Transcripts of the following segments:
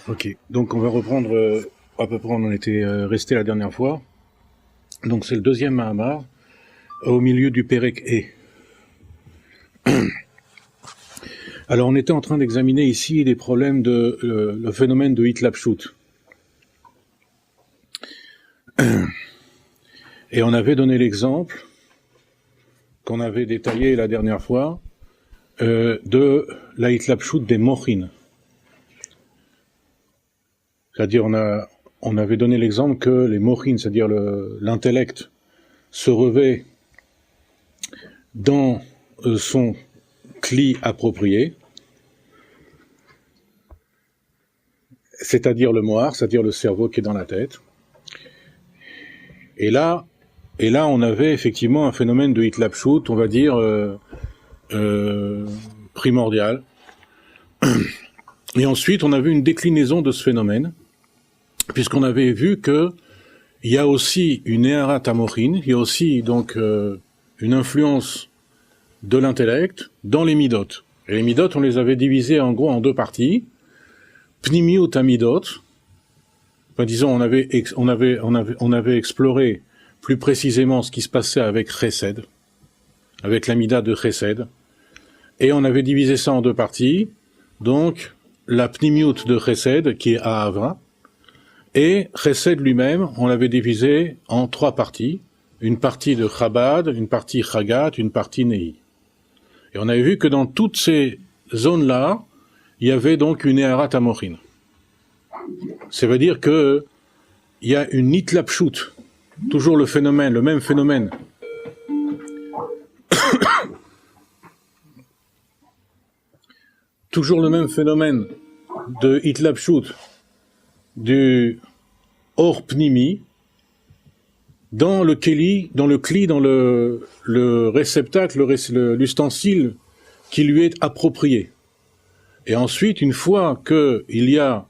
Ok, donc on va reprendre à peu près on en était resté la dernière fois. Donc c'est le deuxième Mahamar, au milieu du Perek E. Alors on était en train d'examiner ici les problèmes de le phénomène de Hitlapshut. Et on avait donné l'exemple qu'on avait détaillé la dernière fois de la Hitlapshut des Mochin. C'est-à-dire on avait donné l'exemple que les Mochin, c'est-à-dire l'intellect, se revêt dans son cli approprié, c'est-à-dire le moar, c'est-à-dire le cerveau qui est dans la tête. Et là, on avait effectivement un phénomène de Hitlapshut, on va dire, primordial. Et ensuite, on a vu une déclinaison de ce phénomène, puisqu'on avait vu que il y a aussi une Eharat Amochin, il y a aussi donc une influence de l'intellect dans les midot. Et les midot, on les avait divisés en gros en deux parties. Pnimiut Amidot, enfin, disons, on avait exploré plus précisément ce qui se passait avec Chesed, avec l'amida de Chesed, et on avait divisé ça en deux parties. Donc, la Pnimiut de Chesed, qui est Ahava, et Chesed lui-même, on l'avait divisé en trois parties. Une partie de Chabad, une partie Chagat, une partie Nei. Et on avait vu que dans toutes ces zones-là, il y avait donc une Eharat Amochin. Ça veut dire que il y a une Hitlapshut, toujours le même phénomène. Toujours le même phénomène de Hitlapshut du Or Pnimi dans le keli, dans le réceptacle, l'ustensile qui lui est approprié. Et ensuite, une fois qu'il y a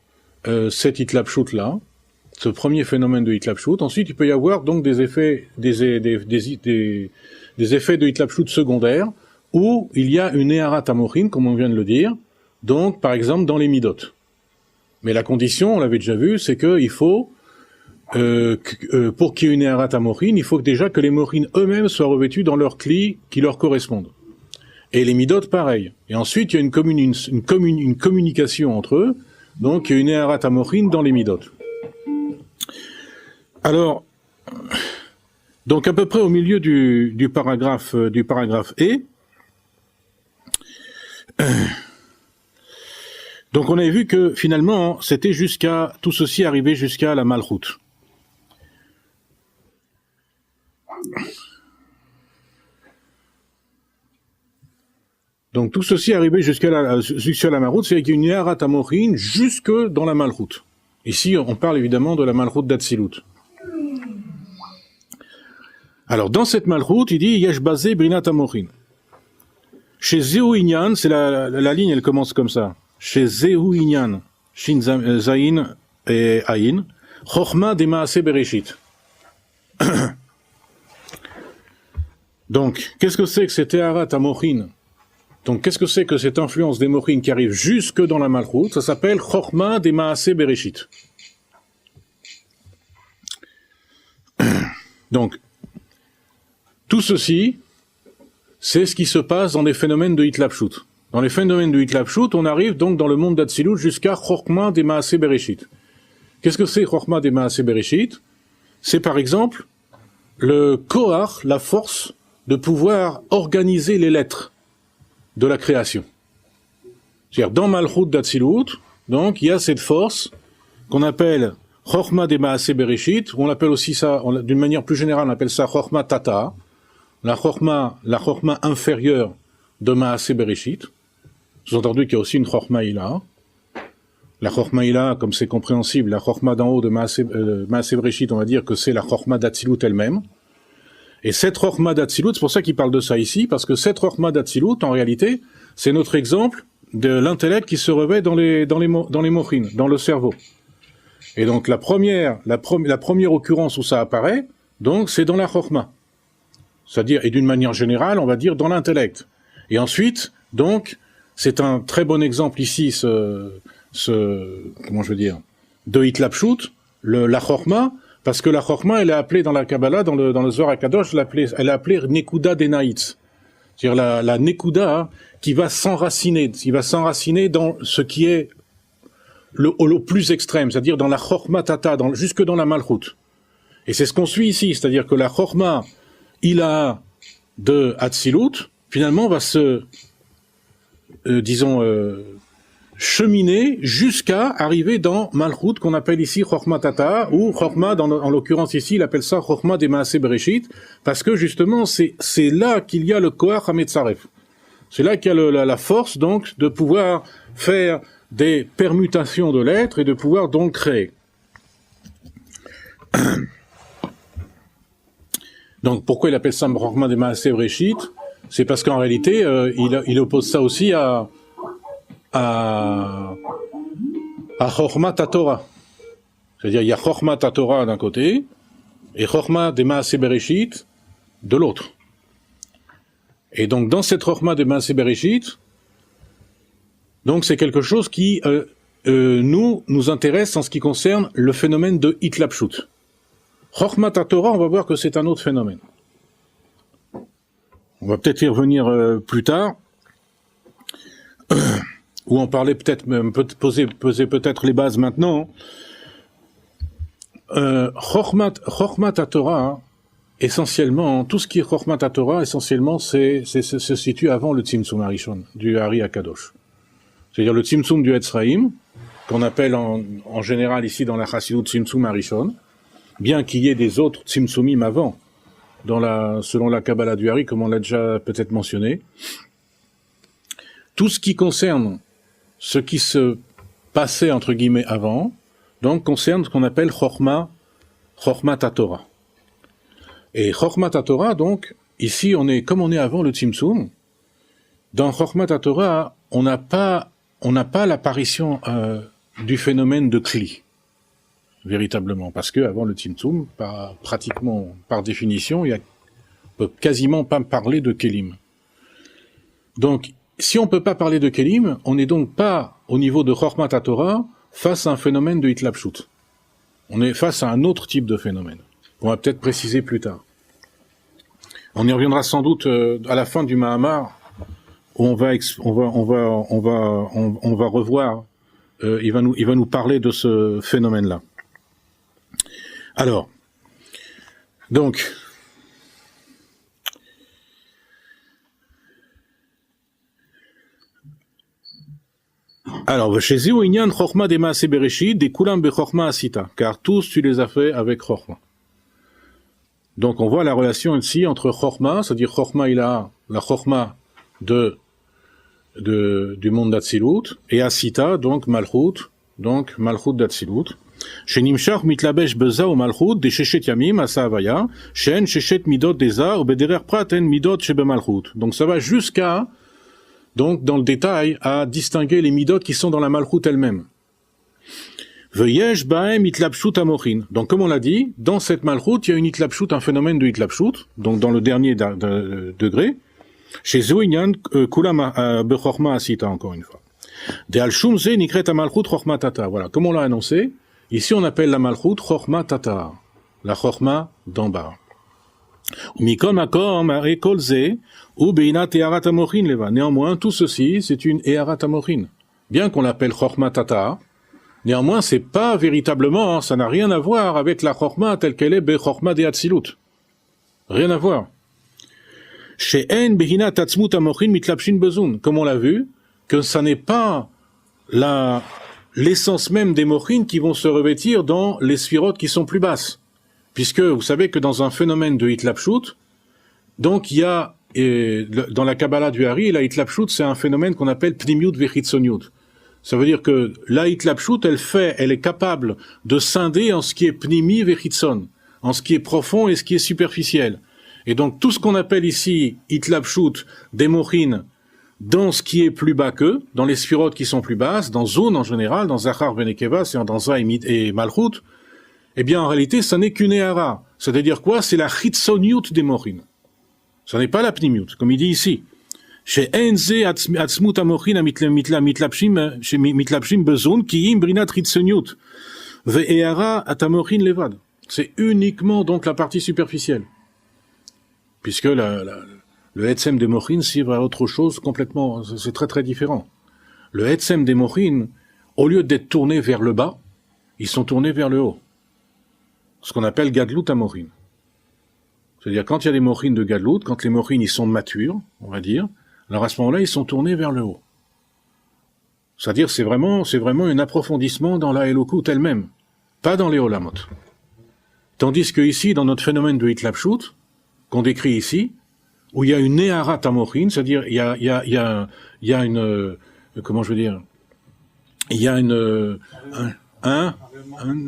cet Hitlapshut-là, ce premier phénomène de Hitlapshut, ensuite il peut y avoir donc des effets de Hitlapshut secondaires, où il y a une Eharat Amochin, comme on vient de le dire, donc par exemple dans les midot. Mais la condition, on l'avait déjà vu, c'est qu'il faut, pour qu'il y ait une Eharat Amochin, il faut déjà que les Mochin eux-mêmes soient revêtus dans leur cli qui leur correspondent. Et les midot, pareil. Et ensuite, il y a une communication entre eux, donc il y a une Eharat Amochin dans les midot. Alors, donc à peu près au milieu du paragraphe E, donc on avait vu que finalement, tout ceci arrivait jusqu'à la Malchut. Donc tout ceci arrivait jusqu'à la Malchut, c'est-à-dire qu'il y a une Eharat Amochin jusque dans la Malchut. Ici, on parle évidemment de la Malchut d'Atsilut. Alors dans cette Malchut, il dit Yesh Bazé Brinat Amochin. Chez Zehu Inyan, c'est la ligne, elle commence comme ça. Chez Zehu Inyan, Shin Zayin et Ayin, Chochma de Maaseh Bereshit. Donc, qu'est-ce que c'est que cette Eharat Amochin? Donc, qu'est-ce que c'est que cette influence des Mochin qui arrive jusque dans la Malchut? Ça s'appelle Chochma de Maaseh Bereshit. Donc, tout ceci, c'est ce qui se passe dans les phénomènes de Hitlapshut. Dans les phénomènes de Hitlapshut, on arrive donc dans le monde d'Atsilut jusqu'à Chochma de Maaseh Bereshit. Qu'est-ce que c'est Chochma de Maaseh Bereshit? C'est par exemple le Koach, la force de pouvoir organiser les lettres de la création. C'est-à-dire, dans Malchut d'Atsilut, donc, il y a cette force qu'on appelle Chochma de Maaseh Bereshit, on appelle aussi ça, d'une manière plus générale, on appelle ça Chochma Tata, la Chochma inférieure de Maaseh Bereshit. Sous-entendu qu'il y a aussi une Chochma Ila. La Chochma Ila, comme c'est compréhensible, la Chochma d'en haut de Maaseh Bereshit, on va dire que c'est la Chochma d'Atsilut elle-même. Et cette Chochma d'Atsilut, c'est pour ça qu'il parle de ça ici, parce que cette Chochma d'Atsilut, en réalité, c'est notre exemple de l'intellect qui se revêt dans les Mochin, dans le cerveau. Et donc la première occurrence où ça apparaît, donc c'est dans la Chochma. C'est-à-dire, et d'une manière générale, on va dire dans l'intellect. Et ensuite, donc, c'est un très bon exemple ici, de Hitlapshut, la Chorma, parce que la Chorma, elle est appelée dans la Kabbalah, dans le Zohar HaKadosh, elle est appelée Nekuda Denaïtz. C'est-à-dire la Nekuda qui va s'enraciner dans ce qui est le plus extrême, c'est-à-dire dans la Chorma Tata, jusque dans la Malchut. Et c'est ce qu'on suit ici, c'est-à-dire que la Chorma, Ilaha de Hatzilut, finalement va se, cheminer jusqu'à arriver dans Malchut, qu'on appelle ici Chorma Tata, ou Chorma, en l'occurrence ici, il appelle ça Chorma des Maaseh Bereshit, parce que justement, c'est là qu'il y a le Koach HaMetzaref. C'est là qu'il y a la force, donc, de pouvoir faire des permutations de lettres et de pouvoir donc créer. Donc, pourquoi il appelle ça Chorma des Maaseh Bereshit? C'est parce qu'en réalité, il oppose ça aussi à Chorma Tatora. C'est-à-dire, il y a Chorma Tatora d'un côté, et Chorma des Maaseh Bereshit de l'autre. Et donc, dans cette Chorma des Maaseh Bereshit, donc c'est quelque chose qui nous intéresse en ce qui concerne le phénomène de Hitlapshut. Chorma Tatora, on va voir que c'est un autre phénomène. On va peut-être y revenir plus tard, ou en parler peut-être, poser peut-être les bases maintenant. Chorma Tatora, essentiellement, tout ce qui est Chorma Tatora, essentiellement, se situe avant le Tzimtzum Harishon, du Ari Akadosh. C'est-à-dire le Tzimtzum du Etzraïm, qu'on appelle en général ici dans la Chassidut Tzimtzum Harishon, bien qu'il y ait des autres Tzimtzumim avant, selon la Kabbalah du Hari, comme on l'a déjà peut-être mentionné. Tout ce qui concerne ce qui se passait, entre guillemets, avant, donc concerne ce qu'on appelle Chorma Tatora. Et Chorma Tatora, donc, ici, comme on est avant le Tzimtzum, dans Chorma Tatora, on n'a pas l'apparition du phénomène de Kli, véritablement, parce que avant le Tzimtzum, pratiquement, par définition, on peut quasiment pas parler de Kelim. Donc, si on peut pas parler de Kelim, on n'est donc pas, au niveau de Chorma Tatora, face à un phénomène de Hitlapshut. On est face à un autre type de phénomène. On va peut-être préciser plus tard. On y reviendra sans doute à la fin du Mahamar, où on va revoir, il va nous parler de ce phénomène-là. Alors, donc, chez Zéou Inyan Chorma des Maaseh Bereshit, des Kulam Bechorma Asita, car tous tu les as fait avec Chorma. Donc on voit la relation ici entre Chorma, c'est-à-dire Chorma Ilaha, la Chorma du monde d'Atsilut, et Asita, donc Malchut d'Atsilut. Chez Nimshach mitlabesh beza ou Malchut, des Sheshet Yamim, Asa Havaya, Shen Sheshet Midot Deza, ou Bederer Praten Midot Shebe Malchut. Donc ça va jusqu'à, donc dans le détail, à distinguer les Midot qui sont dans la Malchut elle-même. Veyesh baem hitlapshut amochin. Donc, comme on l'a dit, dans cette malchut, il y a une hitlapshut, un phénomène de hitlapshut, donc dans le dernier degré. Chez Zouinyan, kulam bechorma asita, encore une fois. De al shumze nikret malchut chorma tata. Voilà, comme on l'a annoncé, ici on appelle la malchut chorma tata, la chorma d'en bas. Mikol makom arekol ze, ou beinat eharat amochin leva. Néanmoins, tout ceci, c'est une eharat amochin. Bien qu'on l'appelle chorma tata, néanmoins, c'est pas véritablement, ça n'a rien à voir avec la Chorma telle qu'elle est Bechorma de Hatzilut. Rien à voir. She'en behina tatzmut amochin mitlapshin bezun. Comme on l'a vu, que ça n'est pas l'essence même des mochines qui vont se revêtir dans les sphirotes qui sont plus basses. Puisque vous savez que dans un phénomène de hitlapshut, donc il y a, dans la Kabbalah du Hari, la hitlapshut, c'est un phénomène qu'on appelle pnimiut vechitzoniut. Ça veut dire que la hitlapshut, elle est capable de scinder en ce qui est pnimi vechitzon, en ce qui est profond et ce qui est superficiel. Et donc tout ce qu'on appelle ici hitlapshut des mochines, dans ce qui est plus bas qu'eux, dans les sphirotes qui sont plus basses, dans Zun en général, dans Zachar ben Nekeva, c'est dans Za et Malchut, eh bien en réalité ça n'est qu'une Ehara. C'est-à-dire quoi? C'est la chitzoniut des mochines. Ce n'est pas la pnimiut, comme il dit ici. שאין זה עצמות המוחין המתלבשים בזון, כי אם ברינת חיצוניות והערה התמוחין לבד. C'est uniquement donc la partie superficielle. Puisque le Etzem des Mochin sert à autre chose complètement, c'est très très différent. Le Etzem des Mochin, au lieu d'être tournés vers le bas, ils sont tournés vers le haut. Ce qu'on appelle Gadlut à Mochin. C'est-à-dire quand il y a des Mochin de Gadlut, quand les Mochin ils sont matures, on va dire, alors à ce moment-là ils sont tournés vers le haut. C'est-à-dire c'est vraiment un approfondissement dans la Elokut elle-même, pas dans les Olamot. Tandis que ici, dans notre phénomène de Hitlapshut, qu'on décrit ici, où il y a une Nehara Tamochin, c'est-à-dire il y a une, comment je veux dire, il y a une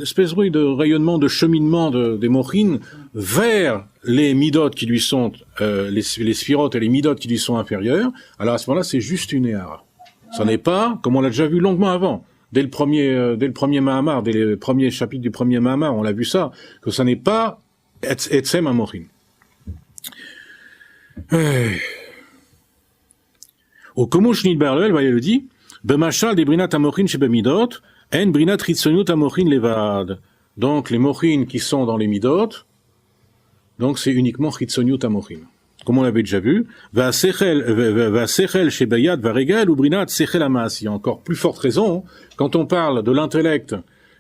espèce de rayonnement, de cheminement des Mochin vers les Midot qui lui sont, les Sphirotes et les Midot qui lui sont inférieurs. Alors à ce moment-là, c'est juste une Nehara. Ça n'est pas, comme on l'a déjà vu longuement avant, dès le premier Mahamar, dès les premiers chapitres du premier Mahamar, on l'a vu ça, que ça n'est pas Etzem Amochin. Au Komosh Nidbarlel, voyez le dit, Bemachal des Brinat Amochin chez Bemidot, En Brinat Ritzoniut Amochin Levad. Donc les Mochin qui sont dans les Midot, donc c'est uniquement Ritzoniut Amochin. Comme on l'avait déjà vu, va sechel chez Bayad va régal ou brinat sechel amas. Il y a encore plus forte raison quand on parle de l'intellect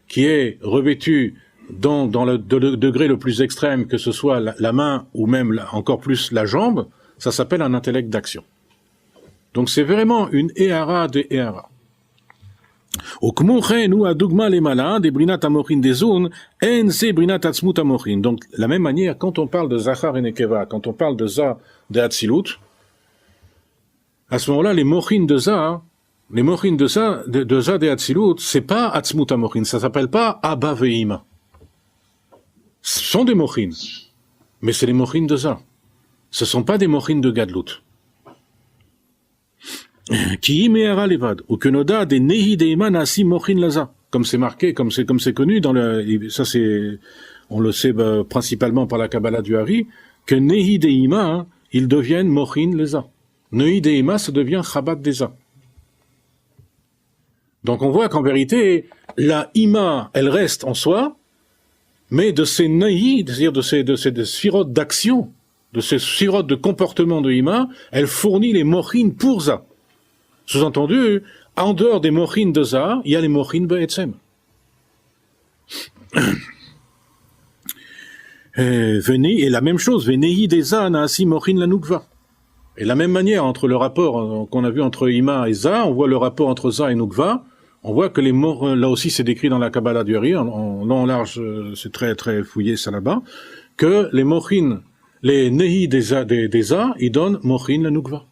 qui est revêtu dans le degré le plus extrême, que ce soit la main ou même encore plus la jambe, ça s'appelle un intellect d'action. Donc c'est vraiment une ehara de ehara. Au kmouchen ou à dogma les malins, des brinat amochin des zones, en se brinat atzmut amochin. Donc, la même manière, quand on parle de Zachar et Nekeva, quand on parle de Za de Hatzilut, à ce moment-là, les mochin de Za de Hatzilut, c'est pas atzmut amochin, ça s'appelle pas Abba Ve'ima. Ce sont des mochin, mais c'est les mochin de Za. Ce sont pas des mochin de Gadlut. Qui me'ara levad ou que noda des nehi deima nasi mochin laza, comme c'est marqué, comme c'est connu dans ça c'est, on le sait principalement par la Kabbalah du Hari, que nehi deima ils deviennent mochin laza. Nehi deima ça devient chabat deza. Donc on voit qu'en vérité la ima elle reste en soi, mais de ces nehi, c'est-à-dire de ces sphirotes d'action, de ces sphirotes de comportement de ima, elle fournit les mochin pour za. Sous-entendu, en dehors des mochin de Za, il y a les mochin be'etzem. Et la même chose, Venehi des Za na'asi mochin la nukva. Et la même manière, entre le rapport qu'on a vu entre Ima et Za, on voit le rapport entre Za et Nukva, on voit que là aussi c'est décrit dans la Kabbalah du Hari, en long, large, c'est très très fouillé ça là-bas, que les mochin, les Nehi des Za, ils donnent mochin la nukva.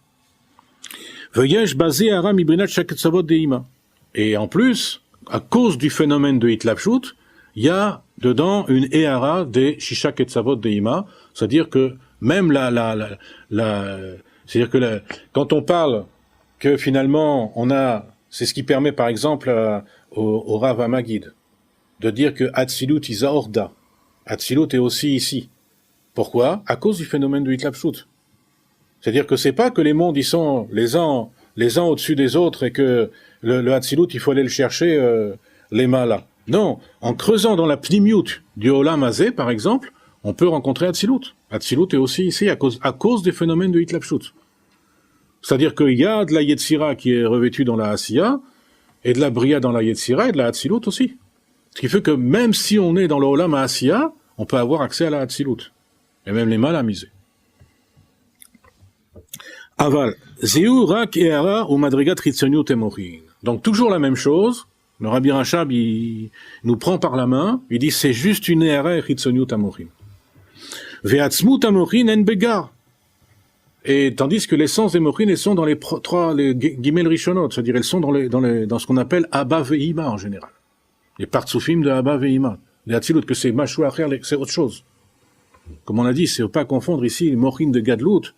Et en plus, à cause du phénomène de Hitlapshut, il y a dedans une Ehara des Shisha Ketzavot Deima, c'est-à-dire que même c'est-à-dire que quand on parle que finalement c'est ce qui permet par exemple au Rav Amagid de dire que Hatzilut Isa Orda, Hatzilut est aussi ici. Pourquoi? À cause du phénomène de Hitlapshut. C'est-à-dire que c'est pas que les mondes ils sont les uns au-dessus des autres et que le Hatzilut il faut aller le chercher les malas. Non, en creusant dans la pnimiut du Olam Hazé par exemple, on peut rencontrer Hatzilut. Hatzilut est aussi ici à cause des phénomènes de Hitlapshut. C'est-à-dire qu'il y a de la Yetzira qui est revêtue dans la Asiya et de la Bria dans la Yetzira et de la Hatzilut aussi. Ce qui fait que même si on est dans le Olam Asiya, on peut avoir accès à la Hatzilut. Et même les malas misés. Aval, Zeu rak e'ara ou madrigat ritzoniut emochin. Donc toujours la même chose. Le Rabbi Rachab, il nous prend par la main. Il dit c'est juste une e'ara et ritzoniut emochin. Ve'atzmut emochin en begar. Et tandis que l'essence des mochin, elles sont dans les gimel rishonot, c'est-à-dire elles sont dans ce qu'on appelle Abba ve'ima en général. Les partsufim de Abba ve'ima. Les Hatzilut, que c'est machou acher, c'est autre chose. Comme on a dit, c'est pas confondre ici les mochin de Gadlut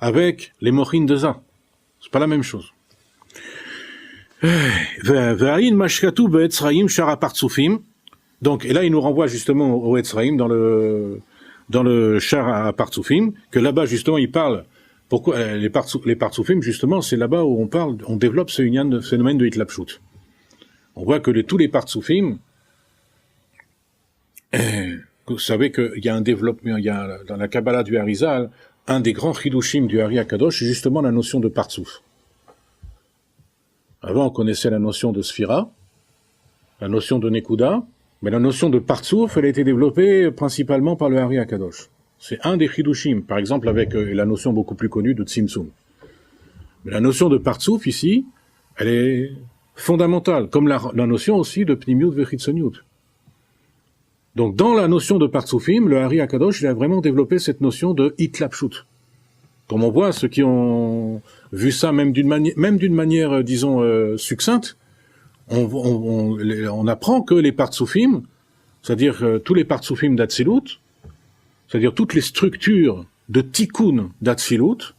avec les mochin de Za. C'est pas la même chose. Donc, et là, il nous renvoie justement au Etzraïm dans le Shar à Partsufim, que là-bas, justement, il parle Pourquoi les Partsoufim, justement, c'est là-bas où on développe ce phénomène de Hitlapshut. On voit que tous les Partsoufim, vous savez qu'il y a un développement, dans la Kabbalah du Harizal, un des grands chidushim du Hari Akadosh, c'est justement la notion de Partsouf. Avant, on connaissait la notion de Sphira, la notion de Nekuda, mais la notion de Partsouf, elle a été développée principalement par le Hari Akadosh. C'est un des chidushim, par exemple avec la notion beaucoup plus connue de Tzimtzum. Mais la notion de Partsouf, ici, elle est fondamentale, comme la notion aussi de Pnimiut Vechitzoniut. Donc, dans la notion de Partsoufim, le Hari Akadosh, il a vraiment développé cette notion de Hitlapshut. Comme on voit, ceux qui ont vu ça même d'une manière, disons, succincte, on apprend que les Partsoufim, c'est-à-dire tous les Partsoufim d'Atsilut, c'est-à-dire toutes les structures de Tikkun d'Atsilut,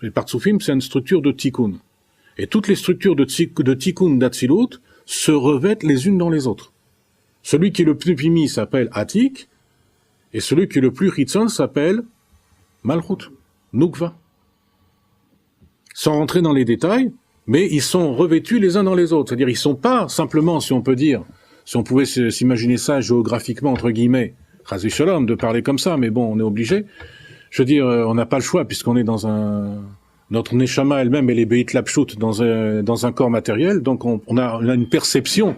les Partsoufim, c'est une structure de Tikkun. Et toutes les structures de Tikkun d'Atsilut se revêtent les unes dans les autres. Celui qui est le plus pimi s'appelle Atik, et celui qui est le plus Ritzon s'appelle Malchut, Nukva. Sans rentrer dans les détails, mais ils sont revêtus les uns dans les autres. C'est-à-dire, ils sont pas simplement, si on peut dire, si on pouvait s'imaginer ça géographiquement, entre guillemets, Chas v'Shalom, de parler comme ça, mais bon, on est obligé. Je veux dire, on n'a pas le choix, puisqu'on est dans notre Neshama elle-même, elle est Beit Lapshut dans un corps matériel, donc on a une perception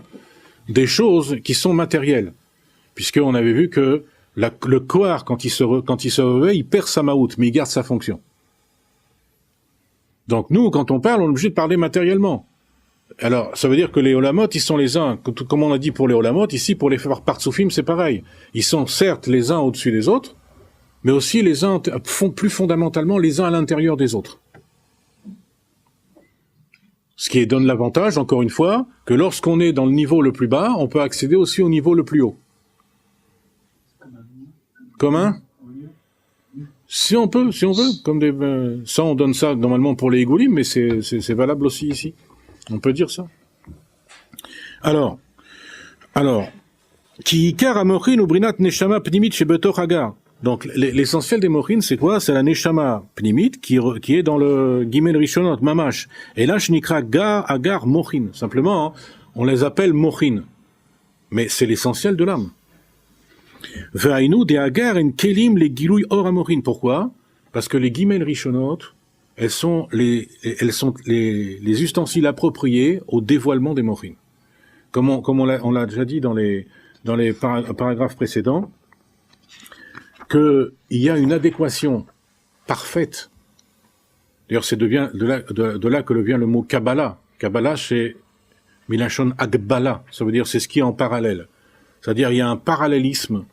des choses qui sont matérielles. Puisqu'on avait vu que le Kohar, quand il se réveille, il perd sa maout, mais il garde sa fonction. Donc nous, quand on parle, on est obligé de parler matériellement. Alors, ça veut dire que les Olamot, ils sont les uns, comme on a dit pour les Olamot, ici pour les Partsoufim, c'est pareil. Ils sont certes les uns au-dessus des autres, mais aussi les uns font plus fondamentalement les uns à l'intérieur des autres. Ce qui donne l'avantage, encore une fois, que lorsqu'on est dans le niveau le plus bas, on peut accéder aussi au niveau le plus haut. Comment ? Si on peut, comme ça on donne ça normalement pour les Igoulim, mais c'est valable aussi ici. On peut dire ça. Alors, Ki ikar amochin ou brinat neshama pnimit shebetoch hagar. Donc l'essentiel des mochin, c'est quoi? C'est la neshama pnimit qui est dans le gimel rishonot mamash. Et là, shnikra gar agar mochin. Simplement, hein, on les appelle mochin, mais c'est l'essentiel de l'âme. Ve'ainu de agar en kelim les gilouy or amochin. Pourquoi? Parce que les gimel rishonot, elles sont les ustensiles appropriés au dévoilement des mochin. Comme on l'a déjà dit dans les paragraphes précédents, qu'il y a une adéquation parfaite. D'ailleurs, c'est de là que vient le mot Kabbalah. Kabbalah, c'est Milachon Agbala. Ça veut dire c'est ce qui est en parallèle. C'est-à-dire il y a un parallélisme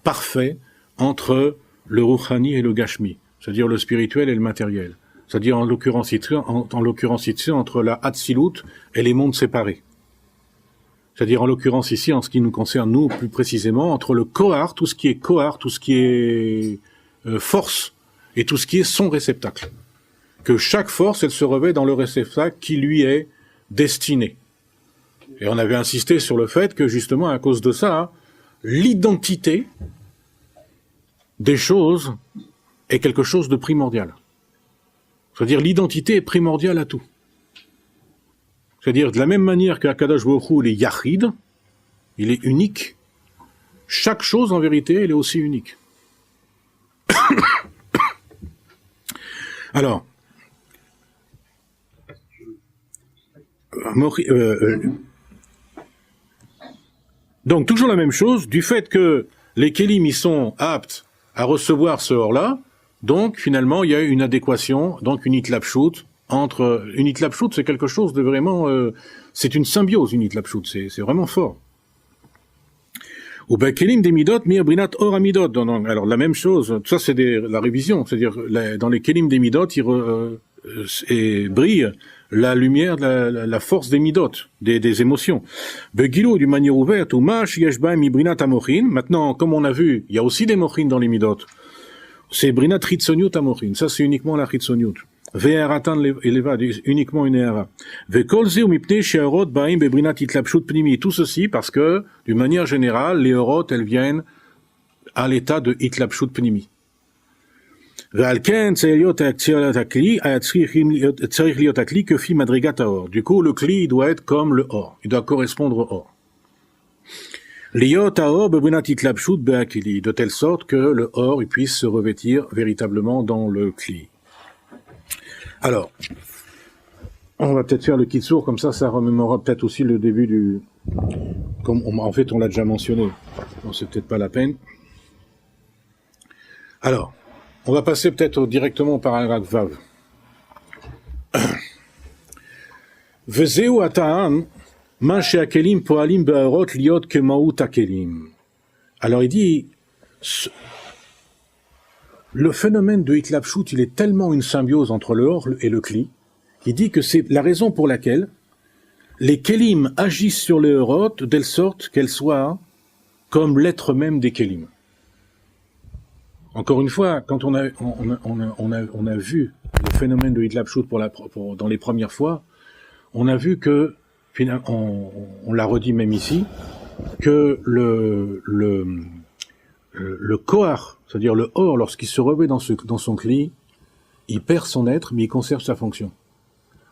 parfait entre le Rouhani et le Gashmi. C'est-à-dire le spirituel et le matériel. C'est-à-dire en l'occurrence ici entre la Hatzilut et les mondes séparés. C'est-à-dire en l'occurrence ici, en ce qui nous concerne nous plus précisément, entre le Kohar, tout ce qui est Kohar, tout ce qui est force, et tout ce qui est son réceptacle. Que chaque force, elle se revêt dans le réceptacle qui lui est destiné. Et on avait insisté sur le fait que justement, à cause de ça, l'identité des choses est quelque chose de primordial. C'est-à-dire l'identité est primordiale à tout. C'est-à-dire, de la même manière qu'Akadosh Baruch Hu, il est Yachid, il est unique, chaque chose, en vérité, elle est aussi unique. Alors, donc, toujours la même chose, du fait que les Kélim, ils sont aptes à recevoir ce or-là, donc, finalement, il y a une adéquation, donc une Hitlapshut, une Hitlapshut, c'est quelque chose de vraiment, c'est une symbiose, une Hitlapshut, c'est vraiment fort. Ou ben kelim des midot mi abrinat or amidot. Alors la même chose, ça c'est la révision, c'est-à-dire dans les kelim des midot, brille la lumière, la force des midot, des émotions. Begilo d'une manière ouverte, ou mash yeshba mi brinat amochin. Maintenant, comme on a vu, il y a aussi des mochin dans les midot. C'est brinat ritzoniut amochin. Ça c'est uniquement la ritzoniut. Ve'eratan eleva, uniquement une era. Ve'kolze ou mipne she'erot ba'im bebrinat hitlapshut pnimi. Tout ceci parce que, d'une manière générale, les erot, elles viennent à l'état de hitlapshut pnimi. ועל כן צריך להיות הכלי כפי מדרגת האור. Du coup, le cli doit être comme le or. Il doit correspondre au or. להיות האור בבחינת התלבשות בהכלי, de telle sorte que le or il puisse se revêtir véritablement dans le cli. Alors, on va peut-être faire le kitsour, comme ça remémorera peut-être aussi le début du... en fait, on l'a déjà mentionné. Bon, c'est peut-être pas la peine. Alors, on va passer peut-être directement au paragraphe Vav. Vezeu ata'an, ma she'akelim po'alim be'arot liot kemaut akelim. Alors il dit, le phénomène de Hitlapshut, il est tellement une symbiose entre le or et le kli, qu'il dit que c'est la raison pour laquelle les kelim agissent sur les orot de telle sorte qu'elles soient comme l'être même des kelim. Encore une fois, quand on a vu le phénomène de Hitlapshut dans les premières fois, on a vu que, finalement, on l'a redit même ici, que le kohar, c'est-à-dire le or, lorsqu'il se revêt dans son cli, il perd son être, mais il conserve sa fonction.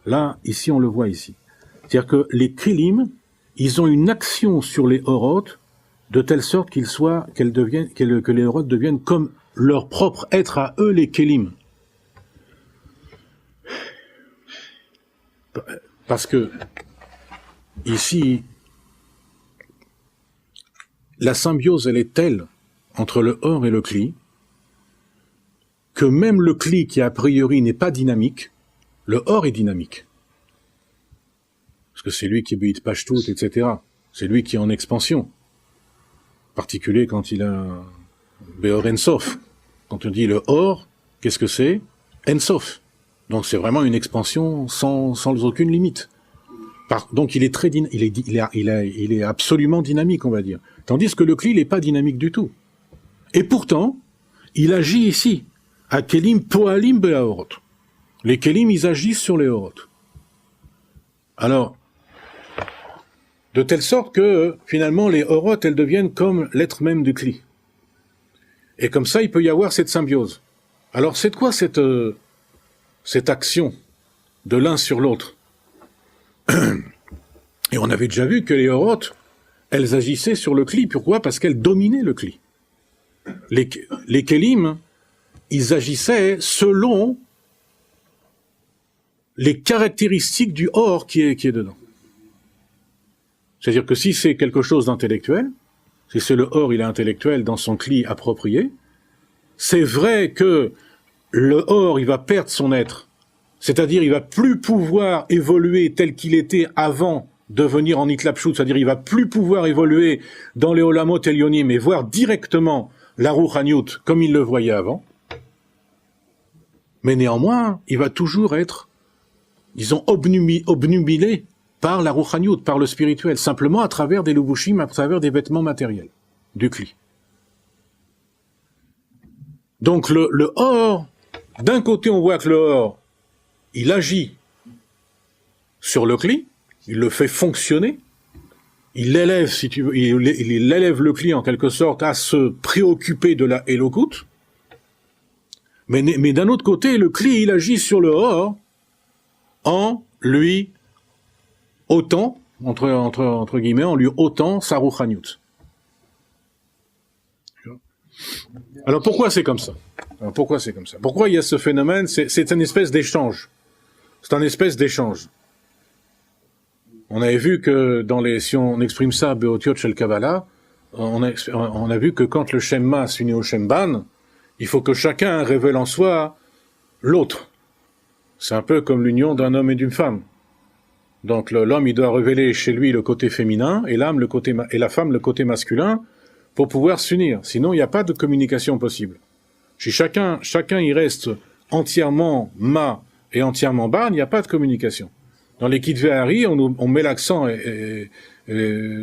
Là, ici, on le voit ici. C'est-à-dire que les kelim, ils ont une action sur les orot, de telle sorte que les orot deviennent comme leur propre être à eux, les kelim. Parce que, ici, la symbiose, elle est telle entre le or et le kli, que même le kli qui a priori n'est pas dynamique, le or est dynamique. Parce que c'est lui qui est Pashtut, etc. C'est lui qui est en expansion. En particulier quand il a Beor Ensof. Quand on dit le or, qu'est-ce que c'est? Ensof. Donc c'est vraiment une expansion sans aucune limite. Donc il est très il est absolument dynamique, on va dire. Tandis que le kli n'est pas dynamique du tout. Et pourtant, il agit ici. À kelim poalim be'aorot. Les kelim, ils agissent sur les orot. Alors, de telle sorte que, finalement, les orot, elles deviennent comme l'être même du kli. Et comme ça, il peut y avoir cette symbiose. Alors, c'est quoi cette action de l'un sur l'autre? Et on avait déjà vu que les orot, elles agissaient sur le kli. Pourquoi? Parce qu'elles dominaient le kli. Les kelim, ils agissaient selon les caractéristiques du or qui est dedans. C'est-à-dire que si c'est quelque chose d'intellectuel, si c'est le or, il est intellectuel dans son kli approprié, c'est vrai que le or, il va perdre son être. C'est-à-dire, il va plus pouvoir évoluer tel qu'il était avant de venir en Hitlapshut. C'est-à-dire, il va plus pouvoir évoluer dans les Olamot Elyonim et voir directement la Ruchaniut comme il le voyait avant. Mais néanmoins, il va toujours être, disons, obnubilé par la Ruchaniut, par le spirituel, simplement à travers des lubushim, à travers des vêtements matériels, du kli. Donc le or, d'un côté on voit que le or, il agit sur le kli, il le fait fonctionner, il l'élève, si tu veux, il élève le kli en quelque sorte à se préoccuper de la Elokut, mais d'un autre côté, le kli, il agit sur le or en lui ôtant, entre guillemets, en lui ôtant sa Ruchaniut. Alors pourquoi c'est comme ça? Pourquoi il y a ce phénomène? C'est une espèce d'échange. C'est un espèce d'échange. On avait vu que si on exprime ça à Beotiot Shel Kabbalah, on a vu que quand le Shemma s'unit au Shemban, il faut que chacun révèle en soi l'autre. C'est un peu comme l'union d'un homme et d'une femme. Donc l'homme, il doit révéler chez lui le côté féminin et la femme le côté masculin pour pouvoir s'unir. Sinon, il n'y a pas de communication possible. Si chacun il reste entièrement ma et entièrement ban, il n'y a pas de communication. Dans les Kitvei Hari, on met l'accent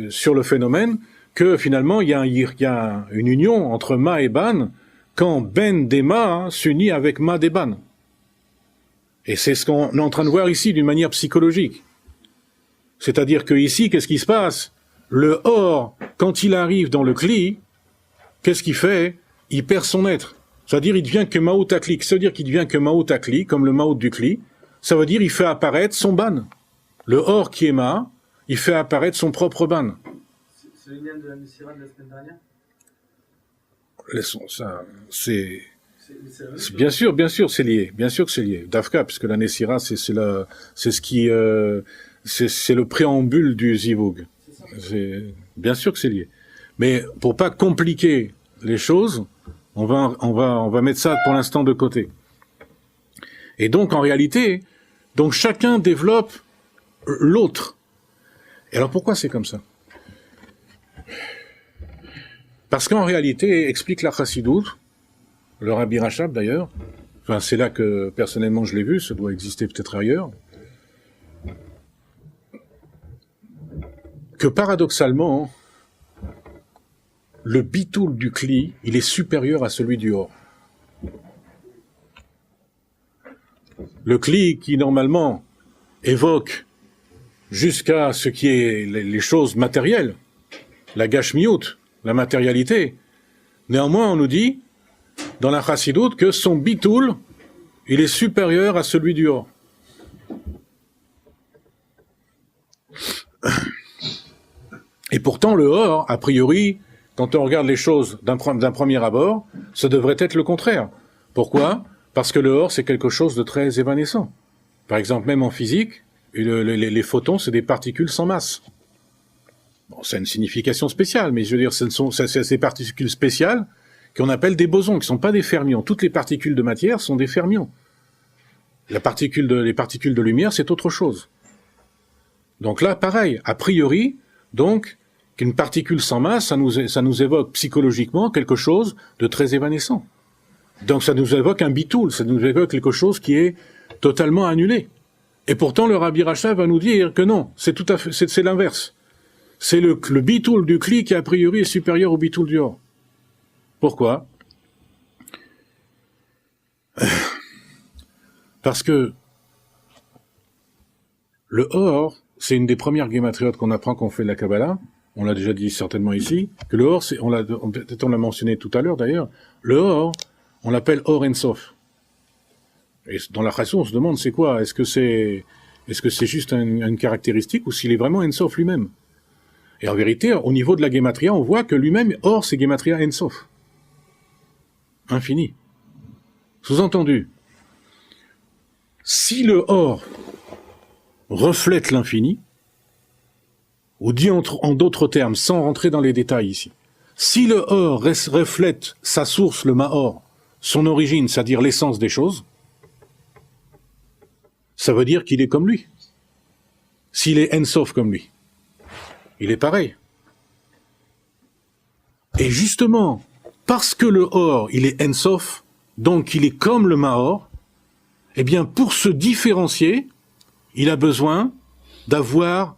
sur le phénomène que finalement il y a une union entre ma et ban quand ben des ma s'unit avec ma des ban. Et c'est ce qu'on est en train de voir ici d'une manière psychologique. C'est-à-dire que ici, qu'est-ce qui se passe? Le or, quand il arrive dans le kli, qu'est-ce qu'il fait? Il perd son être. C'est-à-dire, il devient que Maout Akli. Ça veut dire qu'il devient que Maout Akli, comme le Maout du Kli. Ça veut dire, il fait apparaître son ban. Le Or qui est Ma, il fait apparaître son propre ban. C'est le lien de la Messira de la semaine dernière? Laissons ça, c'est bien sûr, c'est lié. Bien sûr que c'est lié. Dafka, puisque la Nessira, c'est ce qui, c'est le préambule du Zivug. Bien sûr que c'est lié. Mais pour pas compliquer les choses, on va mettre ça pour l'instant de côté. Et donc, en réalité, donc chacun développe l'autre. Et alors, pourquoi c'est comme ça? Parce qu'en réalité, explique la Chassidoute, le Rabbi Rachab d'ailleurs, enfin c'est là que personnellement je l'ai vu, ça doit exister peut-être ailleurs, que paradoxalement, le bitoul du Kli, il est supérieur à celui du Or. Le Kli qui normalement évoque jusqu'à ce qui est les choses matérielles, la gashmiout, la matérialité. Néanmoins, on nous dit, dans la Chassidoute, que son bitoul, il est supérieur à celui du Or. Et pourtant, le Or, a priori, quand on regarde les choses d'un premier abord, ça devrait être le contraire. Pourquoi? Parce que le Or, c'est quelque chose de très évanescent. Par exemple, même en physique, les photons, c'est des particules sans masse. Bon, c'est une signification spéciale, mais je veux dire, c'est ces particules spéciales qu'on appelle des bosons, qui ne sont pas des fermions. Toutes les particules de matière sont des fermions. Les particules de lumière, c'est autre chose. Donc là, pareil, a priori, donc, qu'une particule sans masse, ça nous évoque psychologiquement quelque chose de très évanescent. Donc ça nous évoque un bitoul, ça nous évoque quelque chose qui est totalement annulé. Et pourtant, le Rabbi Rachab va nous dire que non, c'est l'inverse. C'est le bitoul du Kli qui, a priori, est supérieur au bitoul du Or. Pourquoi? Parce que le Or, c'est une des premières guématriotes qu'on apprend quand on fait de la Kabbalah. On l'a déjà dit certainement ici, que le Or, peut-être on l'a mentionné tout à l'heure d'ailleurs, le Or, on l'appelle Or Ensof. Et dans la Chasson, on se demande c'est quoi? Est-ce que c'est juste une caractéristique ou s'il est vraiment Ensof lui-même? Et en vérité, au niveau de la Gematria, on voit que lui-même, Or, c'est Gematria Ensof. Infini. Sous-entendu, si le Or reflète l'infini, ou dit en d'autres termes, sans rentrer dans les détails ici, si le Or reflète sa source, le Maor, son origine, c'est-à-dire l'essence des choses, ça veut dire qu'il est comme lui. S'il est Ensof comme lui, il est pareil. Et justement, parce que le Or, il est Ensof, donc il est comme le Maor, eh bien, pour se différencier, il a besoin d'avoir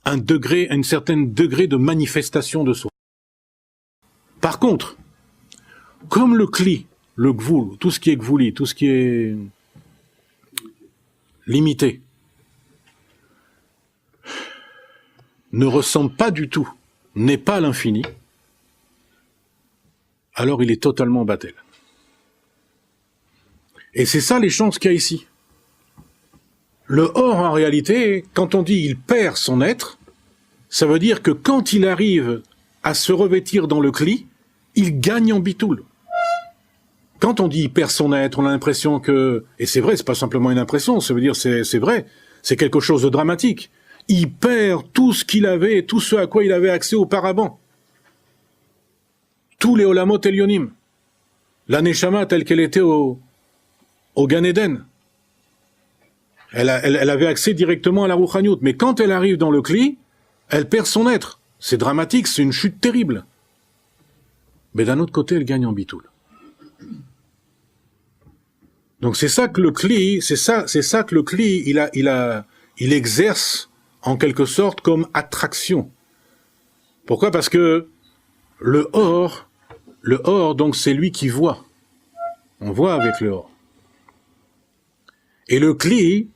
un certain degré de manifestation de soi. Par contre, comme le Kli, le Gvoul, tout ce qui est Gvouli, tout ce qui est limité, ne ressemble pas du tout, n'est pas l'infini, alors il est totalement battel. Et c'est ça les chances qu'il y a ici. Le Or, en réalité, quand on dit il perd son être, ça veut dire que quand il arrive à se revêtir dans le Kli, il gagne en bitoul. Quand on dit il perd son être, on a l'impression que, et c'est vrai, c'est pas simplement une impression, ça veut dire c'est vrai, c'est quelque chose de dramatique. Il perd tout ce qu'il avait, tout ce à quoi il avait accès auparavant. Tous les Olamot Elyonim. La Neshama telle qu'elle était au Gan Eden. Elle avait accès directement à la Rouchaniout. Mais quand elle arrive dans le Kli, elle perd son être. C'est dramatique, c'est une chute terrible. Mais d'un autre côté, elle gagne en bitoul. Donc c'est ça que le Kli, il exerce en quelque sorte comme attraction. Pourquoi? Parce que le Or, donc c'est lui qui voit. On voit avec le Or. Et le Kli,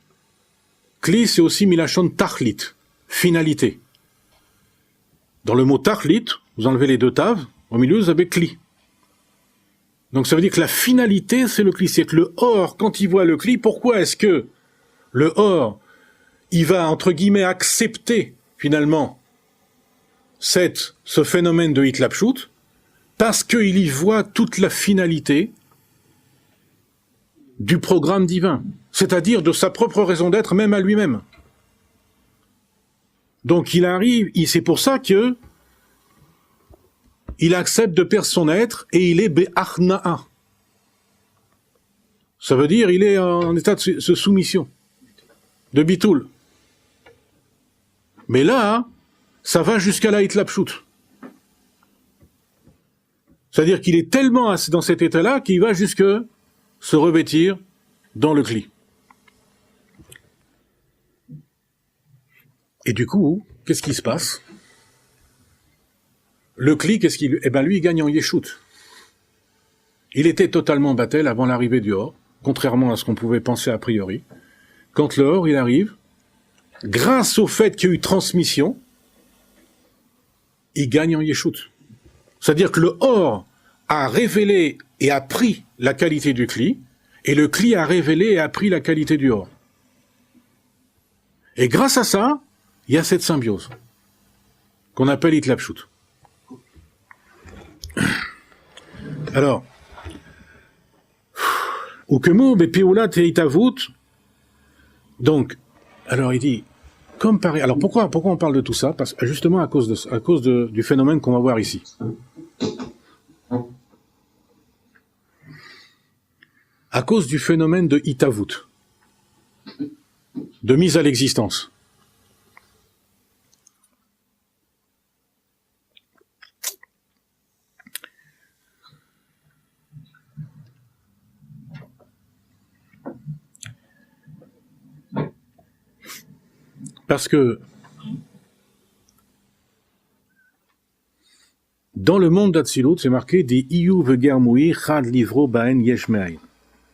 c'est aussi Milachon Tachlit, finalité. Dans le mot Tachlit, vous enlevez les deux taves, au milieu vous avez Kli. Donc ça veut dire que la finalité, c'est le Kli. C'est que le Or, quand il voit le Kli, pourquoi est-ce que le Or, il va, entre guillemets, accepter, finalement, ce phénomène de Hitlapshut? Parce qu'il y voit toute la finalité du programme divin, c'est-à-dire de sa propre raison d'être, même à lui-même. Donc il arrive, c'est pour ça que il accepte de perdre son être et il est be'achna'a. Ça veut dire il est en état de soumission, de bitoul. Mais là, ça va jusqu'à la hitlapshut. C'est-à-dire qu'il est tellement dans cet état-là qu'il va jusque se revêtir dans le Kli. Et du coup, qu'est-ce qui se passe? Le Kli, lui, il gagne en Yeshut. Il était totalement battel avant l'arrivée du Or, contrairement à ce qu'on pouvait penser a priori. Quand le Or, il arrive, grâce au fait qu'il y a eu transmission, il gagne en Yeshut. C'est-à-dire que le Or a révélé et a pris la qualité du Kli, et le Kli a révélé et a pris la qualité du Or. Et grâce à ça, il y a cette symbiose, qu'on appelle Hitlapshut. Alors, Ukemu bepiulat hitavut. Donc, alors il dit, comme pareil. Alors pourquoi on parle de tout ça? Parce justement à cause du phénomène qu'on va voir ici. À cause du phénomène de hitavut, de mise à l'existence. Parce que dans le monde d'Atsilut, c'est marqué des Iyu vegermui chad livro baen yesh me'ain.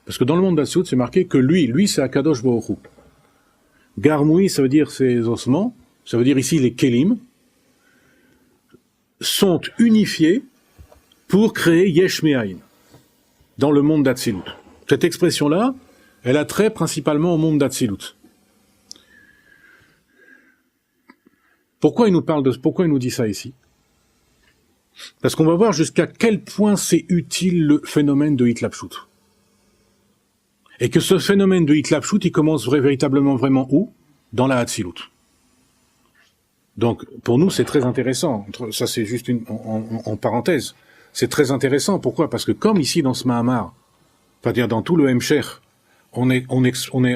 Parce que dans le monde d'Atsilut, c'est marqué que lui c'est Akadosh Baruch Hu. Garmui, ça veut dire ses ossements, ça veut dire ici les kelim, sont unifiés pour créer yesh me'ain dans le monde d'Atsilut. Cette expression-là, elle a trait principalement au monde d'Atsilut. Pourquoi il nous dit ça ici? Parce qu'on va voir jusqu'à quel point c'est utile le phénomène de Hitlapshut. Et que ce phénomène de Hitlapshut, il commence véritablement vraiment où? Dans la Hatzilut. Donc, pour nous, c'est très intéressant. Ça, c'est juste en parenthèse. C'est très intéressant. Pourquoi? Parce que comme ici, dans ce Mahamar, c'est-à-dire dans tout le Hemsher, on est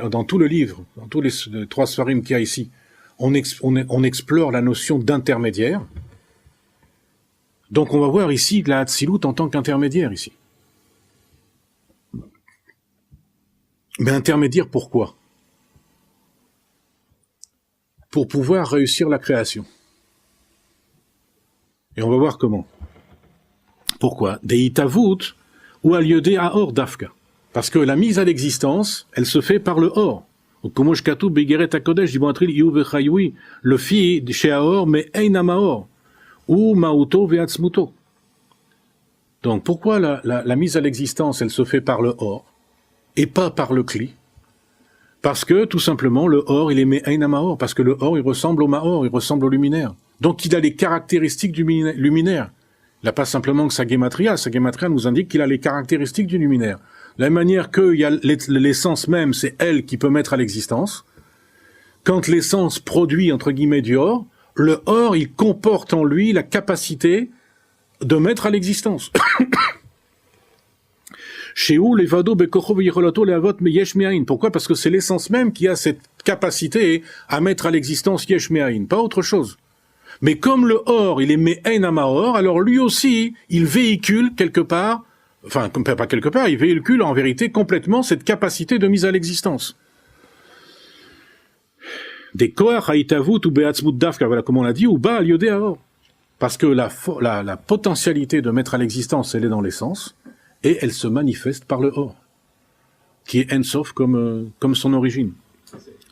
dans tout le livre, dans tous les 3 Sfarim qu'il y a ici, on explore la notion d'intermédiaire. Donc on va voir ici la Hatzilut en tant qu'intermédiaire ici. Mais intermédiaire pourquoi? Pour pouvoir réussir la création. Et on va voir comment. Pourquoi? Des hitavut ou aliodé à or dafka. Parce que la mise à l'existence, elle se fait par le or. Comme je katou begeret hakodesh dibantril iu vechayui, le fi chez Aor mais eina maor ou mauto veatzmuto. Donc pourquoi la mise à l'existence elle se fait par le or et pas par le Kli? Parce que tout simplement le or il est mais eina maor, parce que le or il ressemble au maor, il ressemble au luminaire. Donc il a les caractéristiques du luminaire. Il n'a pas simplement que sa gematria nous indique qu'il a les caractéristiques du luminaire. De la même manière que l'essence même, c'est elle qui peut mettre à l'existence. Quand l'essence produit, entre guillemets, du or, le or, il comporte en lui la capacité de mettre à l'existence. Pourquoi? Parce que c'est l'essence même qui a cette capacité à mettre à l'existence yesh me'ain, pas autre chose. Mais comme le or, il est me'ain amaor, alors lui aussi, il véhicule quelque part, enfin, pas quelque part, il véhicule en vérité complètement cette capacité de mise à l'existence. Des koach haïtavut ou be'atzmut dafka, voilà comme on l'a dit, ou ba al aor. Parce que la potentialité de mettre à l'existence, elle est dans l'essence, et elle se manifeste par le or, qui est Ensof comme son origine.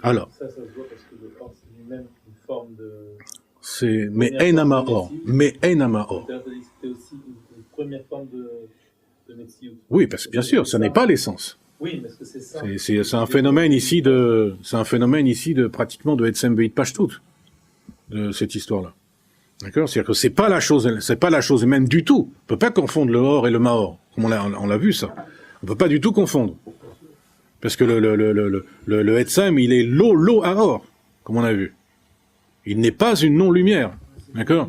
Alors. Ça se voit parce que le or, c'est lui-même une forme de... C'est mais Einama or. C'était aussi une première forme de Metsiout. Oui, parce que bien sûr, ça n'est pas l'essence. Oui, mais est-ce que c'est ça? C'est un phénomène ici de pratiquement de Etzem Beit Pashtut, de cette histoire-là. D'accord? C'est-à-dire que c'est pas la chose même du tout. On peut pas confondre le or et le mahor. Comme on l'a vu ça. On peut pas du tout confondre. Parce que le Etzem, il est l'eau à or, comme on a vu. Il n'est pas une non-lumière. D'accord?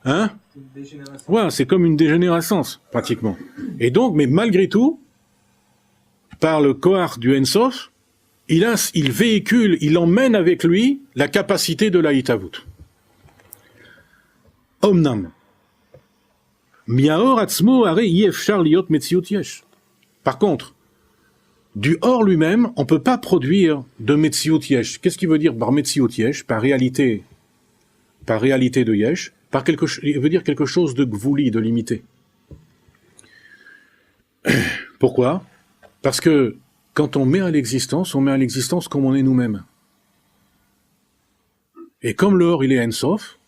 Hein? Ouais, c'est comme une dégénérescence, pratiquement. Et donc, mais malgré tout, par le Kohar du Ensof, il véhicule, il emmène avec lui la capacité de la Hitavut. Omnam. Miaor atzmo are yefshar liot metziut yesh. Par contre, du or lui-même, on ne peut pas produire de metziut yesh. Qu'est-ce qui veut dire par metziut yesh? Par réalité de yesh, il veut dire quelque chose de gvouli, de limité. Pourquoi? Parce que quand on met à l'existence comme on est nous-mêmes. Et comme le or, il est Ensof,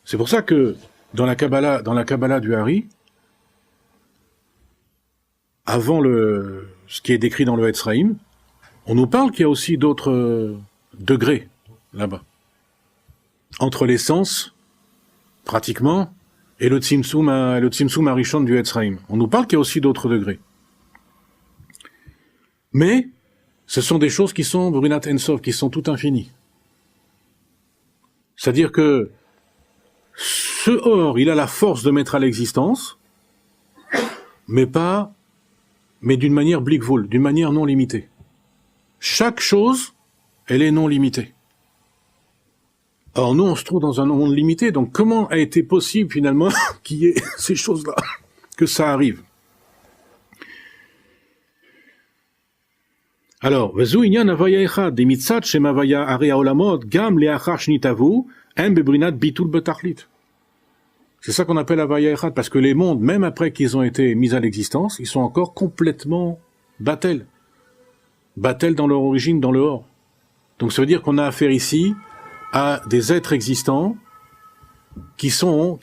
c'est pour ça que dans la Kabbalah du Hari, avant ce qui est décrit dans le Etzraïm, on nous parle qu'il y a aussi d'autres degrés là-bas. Entre l'essence, pratiquement, et le Tzimtzum Arishon du Etzraïm. On nous parle qu'il y a aussi d'autres degrés. Mais, ce sont des choses qui sont Brunat Ensof, qui sont tout infinies. C'est-à-dire que ce or, il a la force de mettre à l'existence, mais d'une manière blikvul, d'une manière non limitée. Chaque chose, elle est non limitée. Or, nous, on se trouve dans un monde limité, donc comment a été possible, finalement, qu'il y ait ces choses-là, que ça arrive? Alors, c'est ça qu'on appelle Havaya Echad, parce que les mondes, même après qu'ils ont été mis à l'existence, ils sont encore complètement batel. Batel dans leur origine, dans le or. Donc ça veut dire qu'on a affaire ici à des êtres existants qui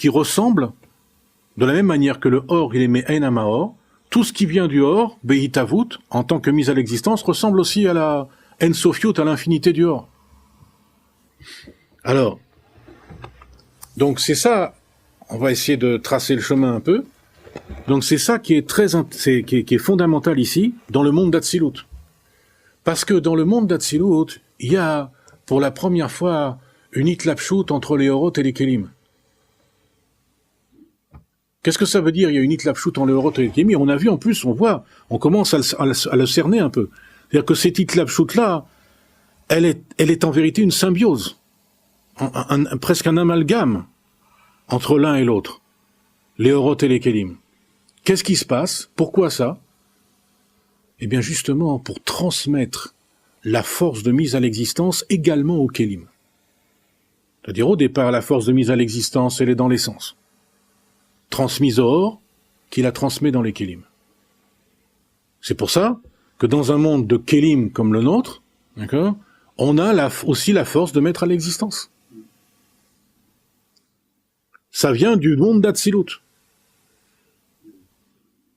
ressemblent, de la même manière que le or, il est Me'en Amaor, tout ce qui vient du or, Behitavut, en tant que mise à l'existence, ressemble aussi à la Ensofiut, à l'infinité du or. Alors, donc c'est ça, on va essayer de tracer le chemin un peu. Donc c'est ça qui est qui est fondamental ici, dans le monde d'Atsilut. Parce que dans le monde d'Atsilut, il y a, pour la première fois, une hitlapshut entre les orot et les kelim. Qu'est-ce que ça veut dire, il y a une hitlapshut entre les orot et les kelim? On a vu en plus, on commence à le cerner un peu. C'est-à-dire que cette hitlapshut-là, elle est en vérité une symbiose, presque un amalgame entre l'un et l'autre, les orot et les kelim. Qu'est-ce qui se passe? Pourquoi ça? Eh bien justement pour transmettre la force de mise à l'existence également aux kelim. C'est-à-dire au départ, la force de mise à l'existence, elle est dans l'essence. Transmise au or, qui la transmet dans les kelim. C'est pour ça que dans un monde de kelim comme le nôtre, d'accord, on a aussi la force de mettre à l'existence. Ça vient du monde d'Atsilut.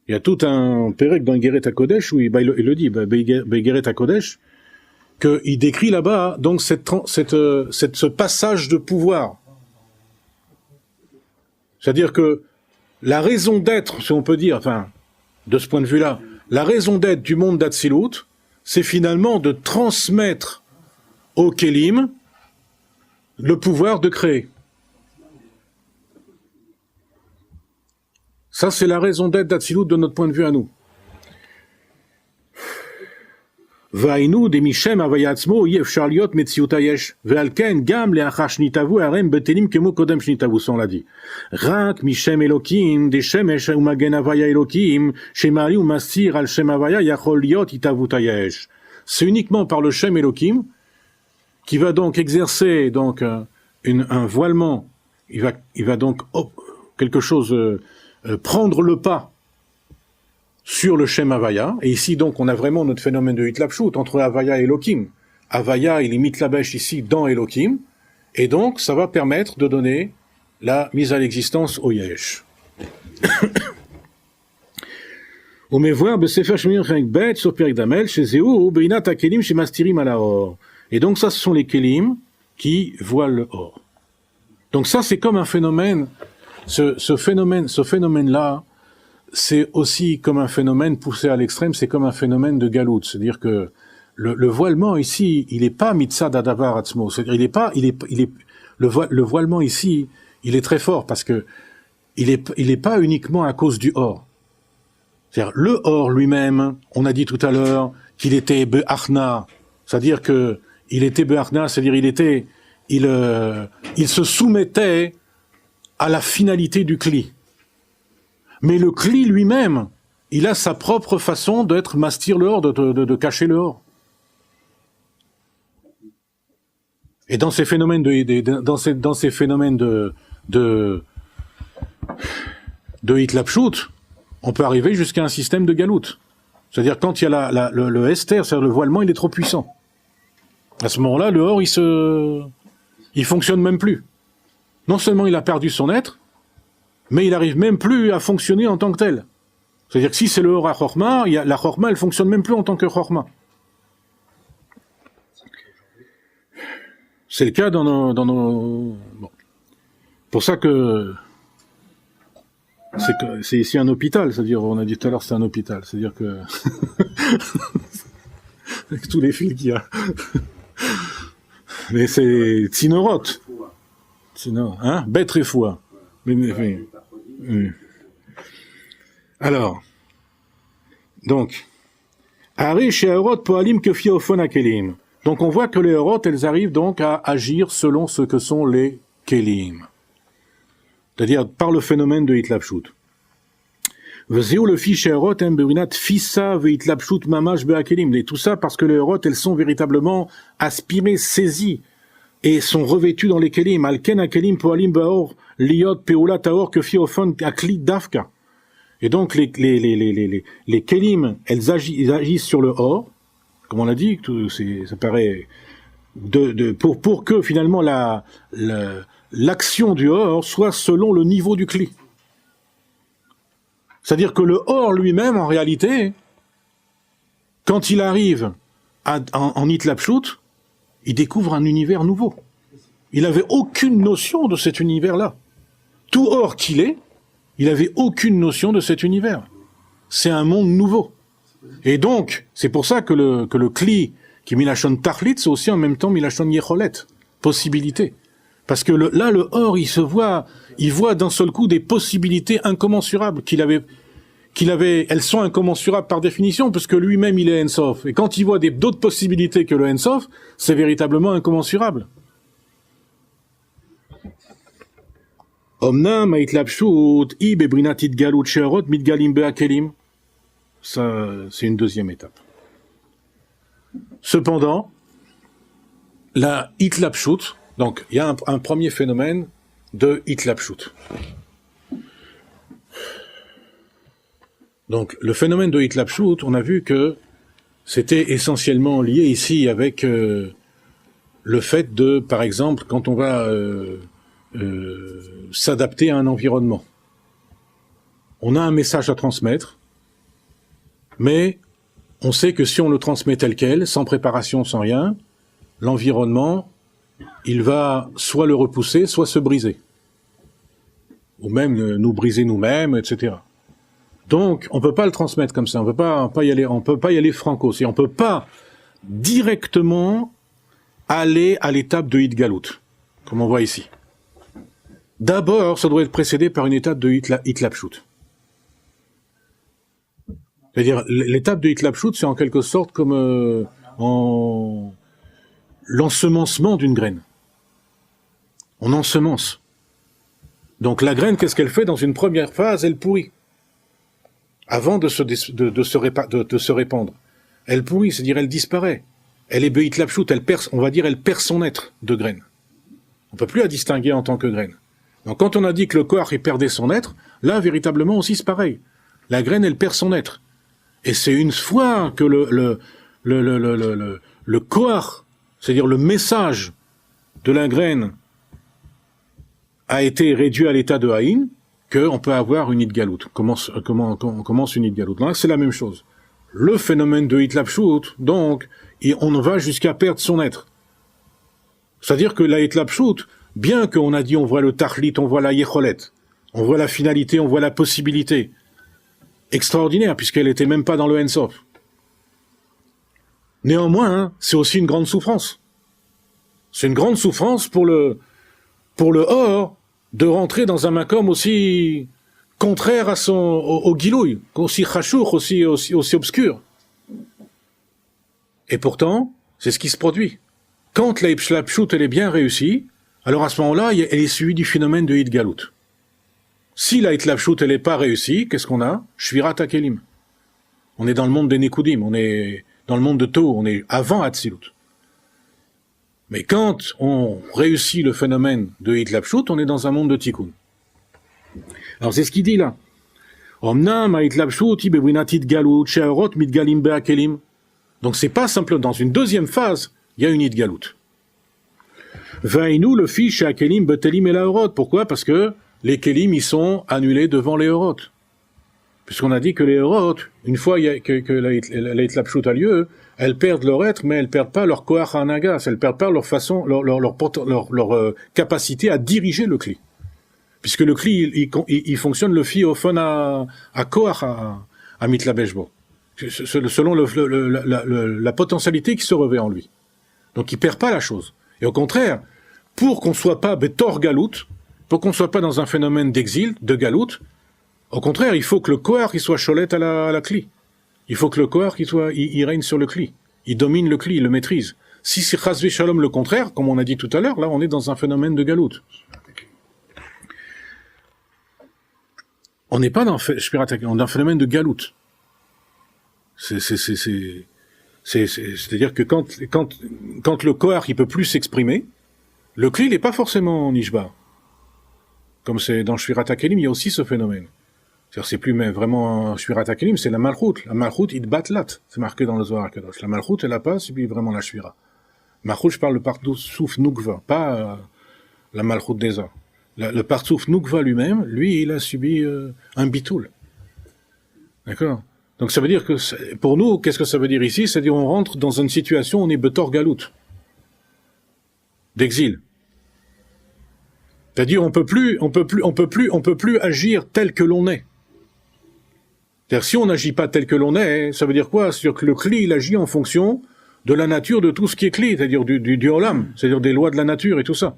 Il y a tout un pérec dans Geret HaKodesh où il le dit, Geret HaKodesh, qu'il décrit là-bas donc ce passage de pouvoir. C'est-à-dire que la raison d'être, si on peut dire, enfin, de ce point de vue-là, la raison d'être du monde d'Atsilut, c'est finalement de transmettre au Kélim le pouvoir de créer. Ça, c'est la raison d'être d'Atsilut de notre point de vue à nous. והיינו דמשם הוויה עצמו אי אפשר להיות מציאות היש, ועל כן גם לאחר שניתבו הרי הם בטלים כמו קודם שניתבו, on l'a dit. רק משם אלוקים דשמש ומגן הוויה אלוקים שמעלי ומסיר על שם הוויה יכול להיות התהוות היש. C'est uniquement par le Shem Elohim qui va donc exercer donc un voilement, il va donc quelque chose prendre le pas sur le Shem Havaya, et ici donc on a vraiment notre phénomène de hitlapshut entre Havaya et Elohim. Havaya il est mitlabesh ici dans Elohim, et donc ça va permettre de donner la mise à l'existence au Yesh. On met voir Besefer Shemini Chelik Bet sur Perek Damel chez Zéou ou Beinat Akelim chez Mastirim à la or. Et donc ça, ce sont les kelim qui voient le or. Donc ça, c'est comme un phénomène. Ce phénomène-là, c'est aussi comme un phénomène poussé à l'extrême. C'est comme un phénomène de galout, c'est-à-dire que le voilement ici, il n'est pas mitzad adavar atzmo. C'est-à-dire, le voilement ici, il est très fort parce que il est pas uniquement à cause du or. C'est-à-dire, le or lui-même, on a dit tout à l'heure qu'il était be'achna, c'est-à-dire que il était be'achna, c'est-à-dire il se soumettait à la finalité du cli. Mais le cli lui-même, il a sa propre façon d'être mastir le or, de cacher le or. Et dans ces phénomènes dans ces phénomènes de hitlapshut, on peut arriver jusqu'à un système de galout. C'est-à-dire quand il y a le ester, c'est-à-dire le voilement, il est trop puissant. À ce moment-là, le or, il fonctionne même plus. Non seulement il a perdu son être, mais il arrive même plus à fonctionner en tant que tel. C'est-à-dire que si c'est le or à chorma, la chorma, elle fonctionne même plus en tant que chorma. C'est le cas dans nos... Bon. Pour ça que c'est ici un hôpital, c'est-à-dire, on a dit tout à l'heure c'est un hôpital, c'est-à-dire que avec tous les fils qu'il y a. Mais c'est Tsinorot. Hein? Bête et foi. Oui. Alors, donc, Ari chez Eurot Poalim que Fiophon Kelim. Donc on voit que les Eurot, elles arrivent donc à agir selon ce que sont les Kelim. C'est-à-dire par le phénomène de hitlapshut. Vezéou le fiche Eurot en berinat fissa ve hitlapshut mamash beakelim. Et tout ça parce que les Eurot, elles sont véritablement aspirées, saisies, et sont revêtues dans les kelim. Alken akelim poalim baor liot peula taor que fiophon akli dafka. Et donc les kelim, elles agissent sur le or, comme on l'a dit, ça paraît pour que finalement l'action du or soit selon le niveau du cli. C'est-à-dire que le or lui-même, en réalité, quand il arrive en hitlapshut, il découvre un univers nouveau. Il n'avait aucune notion de cet univers-là. Tout or qu'il est, il n'avait aucune notion de cet univers. C'est un monde nouveau. Et donc, c'est pour ça que le kli, qui milachon tachlit, c'est aussi en même temps milachon yecholet, possibilité. Parce que là, le or, il voit d'un seul coup des possibilités incommensurables qu'il avait, elles sont incommensurables par définition, parce que lui-même, il est Ensof. Et quand il voit d'autres possibilités que le Ensof, c'est véritablement incommensurable. Omnam haitlapshut i bebrinatit galut she'arot mitgalim be'akelim. Ça, c'est une deuxième étape. Cependant, la hitlapshut, donc il y a un premier phénomène de hitlapshut. Donc le phénomène de hitlapshut, on a vu que c'était essentiellement lié ici avec le fait de, par exemple, quand on va s'adapter à un environnement. On a un message à transmettre, mais on sait que si on le transmet tel quel, sans préparation, sans rien, l'environnement, il va soit le repousser, soit se briser. Ou même nous briser nous-mêmes, etc. Donc, on peut pas le transmettre comme ça, on peut pas y aller franco, on peut pas directement aller à l'étape de Hitgalut, comme on voit ici. D'abord, ça doit être précédé par une étape de Hitlapshut. C'est-à-dire, l'étape de Hitlapshut, c'est en quelque sorte comme l'ensemencement d'une graine. On ensemence. Donc la graine, qu'est-ce qu'elle fait dans une première phase? Elle pourrit. Avant de se répandre. Elle pourrit, c'est-à-dire elle disparaît. Elle est Hitlapshut, elle perd son être de graine. On peut plus la distinguer en tant que graine. Donc quand on a dit que le koach perdait son être, là véritablement aussi c'est pareil. La graine, elle perd son être. Et c'est une fois que le koach, c'est-à-dire le message de la graine, a été réduit à l'état de haïn, qu'on peut avoir une Hitgalout. Comment on commence une Hitgalout? Là, c'est la même chose. Le phénomène de Hitlapshut, donc, on va jusqu'à perdre son être. C'est-à-dire que la Hitlapshut, bien qu'on a dit on voit le Tachlit, on voit la Yecholet, on voit la finalité, on voit la possibilité, extraordinaire, puisqu'elle était même pas dans le Ensof. Néanmoins, c'est aussi une grande souffrance. C'est une grande souffrance pour le Or de rentrer dans un makom aussi contraire à au Gilouï, aussi chachour, aussi obscur. Et pourtant, c'est ce qui se produit. Quand la Hitlapshut, elle est bien réussie, alors à ce moment-là, elle est suivie du phénomène de Hitgalout. Si la Hitlapshut, elle n'est pas réussie, qu'est-ce qu'on a? Shvirat HaKelim. On est dans le monde des Nekudim, on est dans le monde de Tohu, on est avant Hatzilut. Mais quand on réussit le phénomène de Hitlapshut, on est dans un monde de Tikkun. Alors c'est ce qu'il dit là. Omnam Hitlapshut bebrinat Hitgalut she'orot mitgalim be'akelim. Donc c'est pas simple, dans une deuxième phase, il y a une Hitgalut. Vainu le fi she'akelim betelim et laorot. Pourquoi? Parce que les kelim, ils sont annulés devant les orot. Puisqu'on a dit que les orot, une fois que la Hitlapshut a lieu, elles perdent leur être, mais elles perdent pas leur koach hanagas, elles perdent pas leur façon, leur capacité à diriger le kli. Puisque le kli, il fonctionne le fi au fun à koach à mitlabeshbo. Selon la potentialité qui se revêt en lui. Donc il perd pas la chose. Et au contraire, pour qu'on soit pas betor galout, pour qu'on soit pas dans un phénomène d'exil, de galout, au contraire, il faut que le koach il soit cholette à la kli. Il faut que le koach il règne sur le kli. Il domine le kli, il le maîtrise. Si c'est chas v'shalom le contraire, comme on a dit tout à l'heure, là on est dans un phénomène de galout. On n'est pas dans un phénomène de galout. C'est-à-dire que quand le koach il peut plus s'exprimer, le kli il n'est pas forcément nishba. Comme c'est dans Shvirat HaKelim, il y a aussi ce phénomène. C'est-à-dire, c'est plus mais vraiment Shvirat HaKelim, c'est la Malchut. La Malchut, il bat lat. C'est marqué dans le Zohar HaKadosh. La Malchut, elle n'a pas subi vraiment la Shvira. Malchut, je parle le Partsouf Nukva, pas la Malchut d'Eza. Le Partsouf Nukva lui-même, lui, il a subi un bitoul. D'accord? Donc ça veut dire que, pour nous, qu'est-ce que ça veut dire ici? C'est-à-dire, on rentre dans une situation où on est betor galout. D'exil. C'est-à-dire, on peut plus agir tel que l'on est. C'est-à-dire, si on n'agit pas tel que l'on est, ça veut dire quoi? C'est-à-dire que le kli, il agit en fonction de la nature de tout ce qui est kli, c'est-à-dire du olam, c'est-à-dire des lois de la nature et tout ça.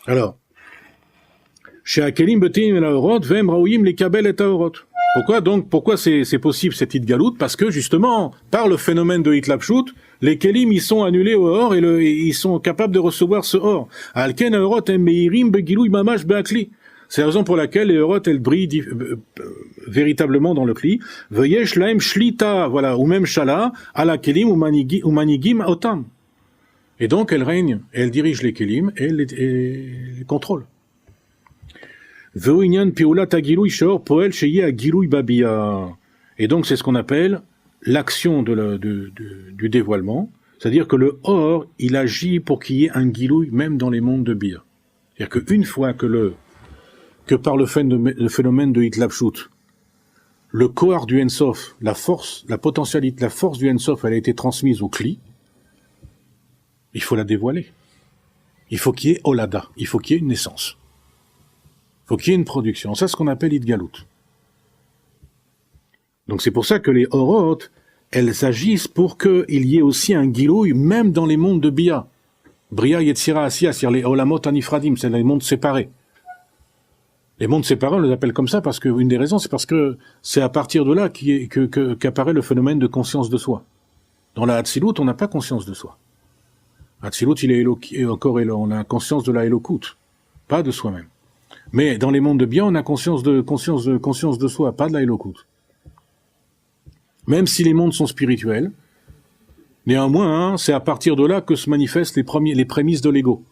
Alors, chez Akelim betim et laorot, vem raouyim les kabel et taorot. Pourquoi c'est possible cette Hitgalout? Parce que justement, par le phénomène de Hitlapshut, les kelim ils sont annulés au or et ils sont capables de recevoir ce or. Alken aorot em meirim begilou mamash beakli. C'est la raison pour laquelle les orot elles brillent véritablement dans le kli. Veyesh laem shlita, voilà, ou même shala, ala kelim ou manigim otam. Et donc elles règnent, et elles dirigent les kelim et les contrôlent. Et donc c'est ce qu'on appelle l'action du dévoilement, c'est-à-dire que le or, il agit pour qu'il y ait un gilouï même dans les mondes de Bia. C'est-à-dire qu'une fois que par le phénomène de Hitlapshut, le koar du Ensof, la force, la potentialité, la force du Ensof, elle a été transmise au Kli, il faut la dévoiler. Il faut qu'il y ait Olada, il faut qu'il y ait une naissance. Il faut qu'il y ait une production. C'est ce qu'on appelle Hitgalout. Donc c'est pour ça que les Orot, elles agissent pour qu'il y ait aussi un Gilouï, même dans les mondes de Bia. Bria Yetzira Asiya, c'est-à-dire les Olamot Anifradim, c'est les mondes séparés. Les mondes séparés, on les appelle comme ça parce que, une des raisons, c'est parce que c'est à partir de là qu'apparaît le phénomène de conscience de soi. Dans la Hatzilut, on n'a pas conscience de soi. Hatzilut, on a conscience de la Elokut, pas de soi-même. Mais dans les mondes de Bia, on a conscience de soi, pas de la Elokut. Même si les mondes sont spirituels, néanmoins, c'est à partir de là que se manifestent les prémices de l'ego.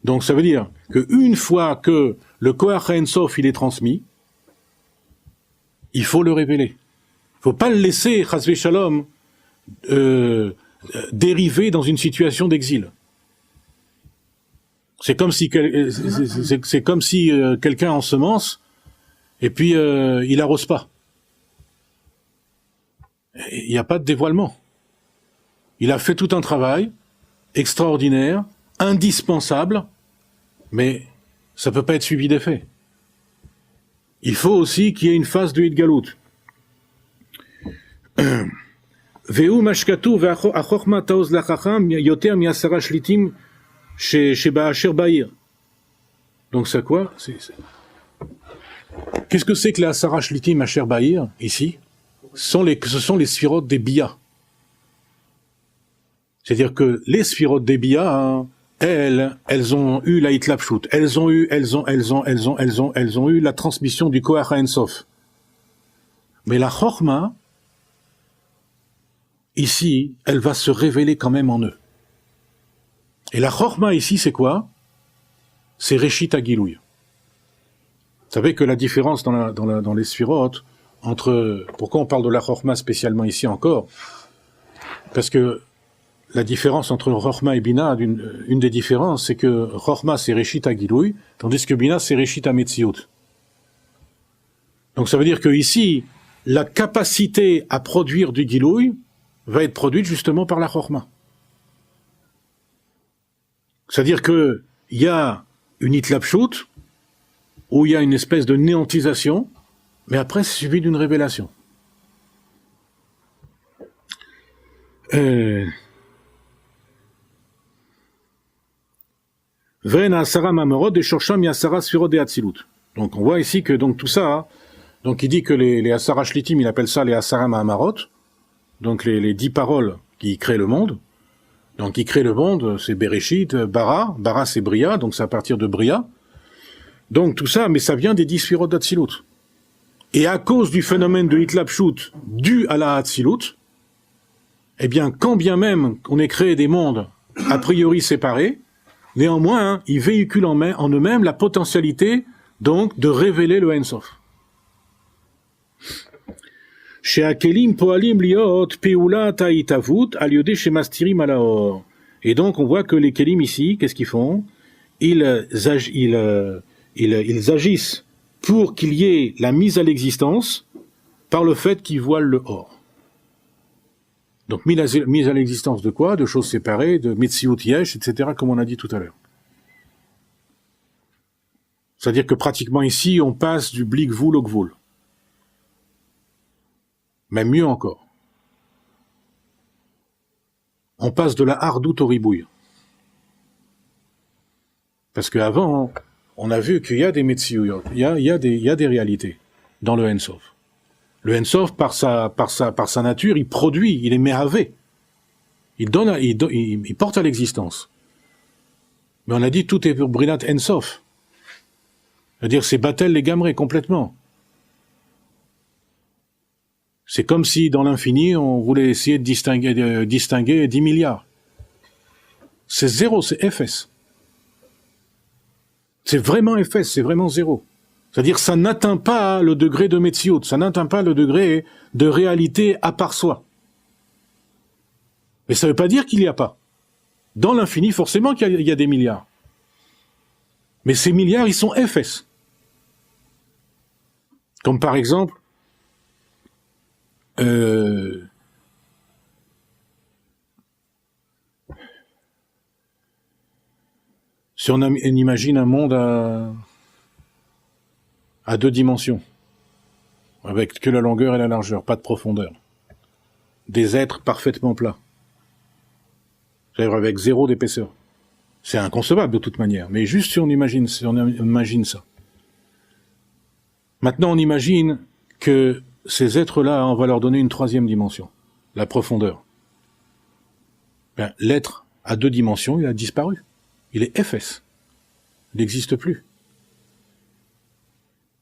Donc ça veut dire qu'une fois que le Koach HaEnsof il est transmis, il faut le révéler. Il faut pas le laisser, chas v'shalom, dériver dans une situation d'exil. C'est comme si quelqu'un ensemence et puis il arrose pas. Il n'y a pas de dévoilement. Il a fait tout un travail extraordinaire, indispensable, mais ça peut pas être suivi d'effet. Il faut aussi qu'il y ait une phase de Hitgalut. Veu mashkatu ve'achokma taoz lachacham yoter mi'asara shlitim sheba'asher ba'ir. Donc c'est quoi? Qu'est-ce que c'est que les asara shlitim asher ba'ir ici? Ce sont les sphirotes des biyas. C'est-à-dire que les sphirotes des biyas, hein, elles ont eu la hitlapshut, elles ont eu la transmission du koach ha-ensof. Mais la chorma, ici, elle va se révéler quand même en eux. Et la chorma ici, c'est quoi? C'est Reshit Hagilouy. Vous savez que la différence dans les sphirotes, entre, pourquoi on parle de la chorma spécialement ici encore? Parce que la différence entre Chorma et Bina, une des différences, c'est que Chorma c'est Reshit Hagilouy, tandis que Bina c'est Reshit HaMetziut. Donc ça veut dire que ici, la capacité à produire du Gilouy va être produite justement par la Chorma. C'est-à-dire que il y a une hitlapshut, où il y a une espèce de néantisation, mais après c'est suivi d'une révélation. Donc on voit ici que donc tout ça, donc il dit que les Asara Shlitim, il appelle ça les Asara Mahamarot, donc les 10 paroles qui créent le monde. Donc qui créent le monde, c'est Bereshit, Bara c'est Bria, donc c'est à partir de Bria. Donc tout ça, mais ça vient des 10 Sphirot d'Atsilut. Et à cause du phénomène de Hitlapshut dû à la Atsilut, eh bien quand bien même on ait créé des mondes a priori séparés, néanmoins, ils véhiculent en eux-mêmes la potentialité, donc, de révéler le Ensof. Et donc, on voit que les Kelim ici, qu'est-ce qu'ils font? Ils agissent pour qu'il y ait la mise à l'existence par le fait qu'ils voilent le Or. Donc, mise à l'existence de quoi? De choses séparées, de Metziut Yesh, etc., comme on a dit tout à l'heure. C'est-à-dire que pratiquement ici, on passe du Bli Gvul au Gvul. Même mieux encore. On passe de la Hardout au Ribouille. Parce qu'avant, on a vu qu'il y a des Metziut, il y a des réalités dans le Ensof. Le Ensof, par sa nature, il produit, il est méhavé. Il porte à l'existence. Mais on a dit tout est pour Brinat Ensof. C'est-à-dire c'est Batel les Gamré complètement. C'est comme si dans l'infini, on voulait essayer de distinguer 10 milliards. C'est zéro, c'est FS. C'est vraiment FS, c'est vraiment zéro. C'est-à-dire ça n'atteint pas le degré de Metziut, ça n'atteint pas le degré de réalité à part soi. Mais ça ne veut pas dire qu'il n'y a pas. Dans l'infini, forcément qu'il y a des milliards. Mais ces milliards, ils sont FS. Comme par exemple, si on imagine un monde à 2 dimensions, avec que la longueur et la largeur, pas de profondeur, des êtres parfaitement plats, c'est-à-dire avec 0 d'épaisseur. C'est inconcevable de toute manière, mais juste si on imagine ça. Maintenant, on imagine que ces êtres-là, on va leur donner une 3e dimension, la profondeur. Ben, l'être à 2 dimensions, il a disparu. Il est FS. Il n'existe plus.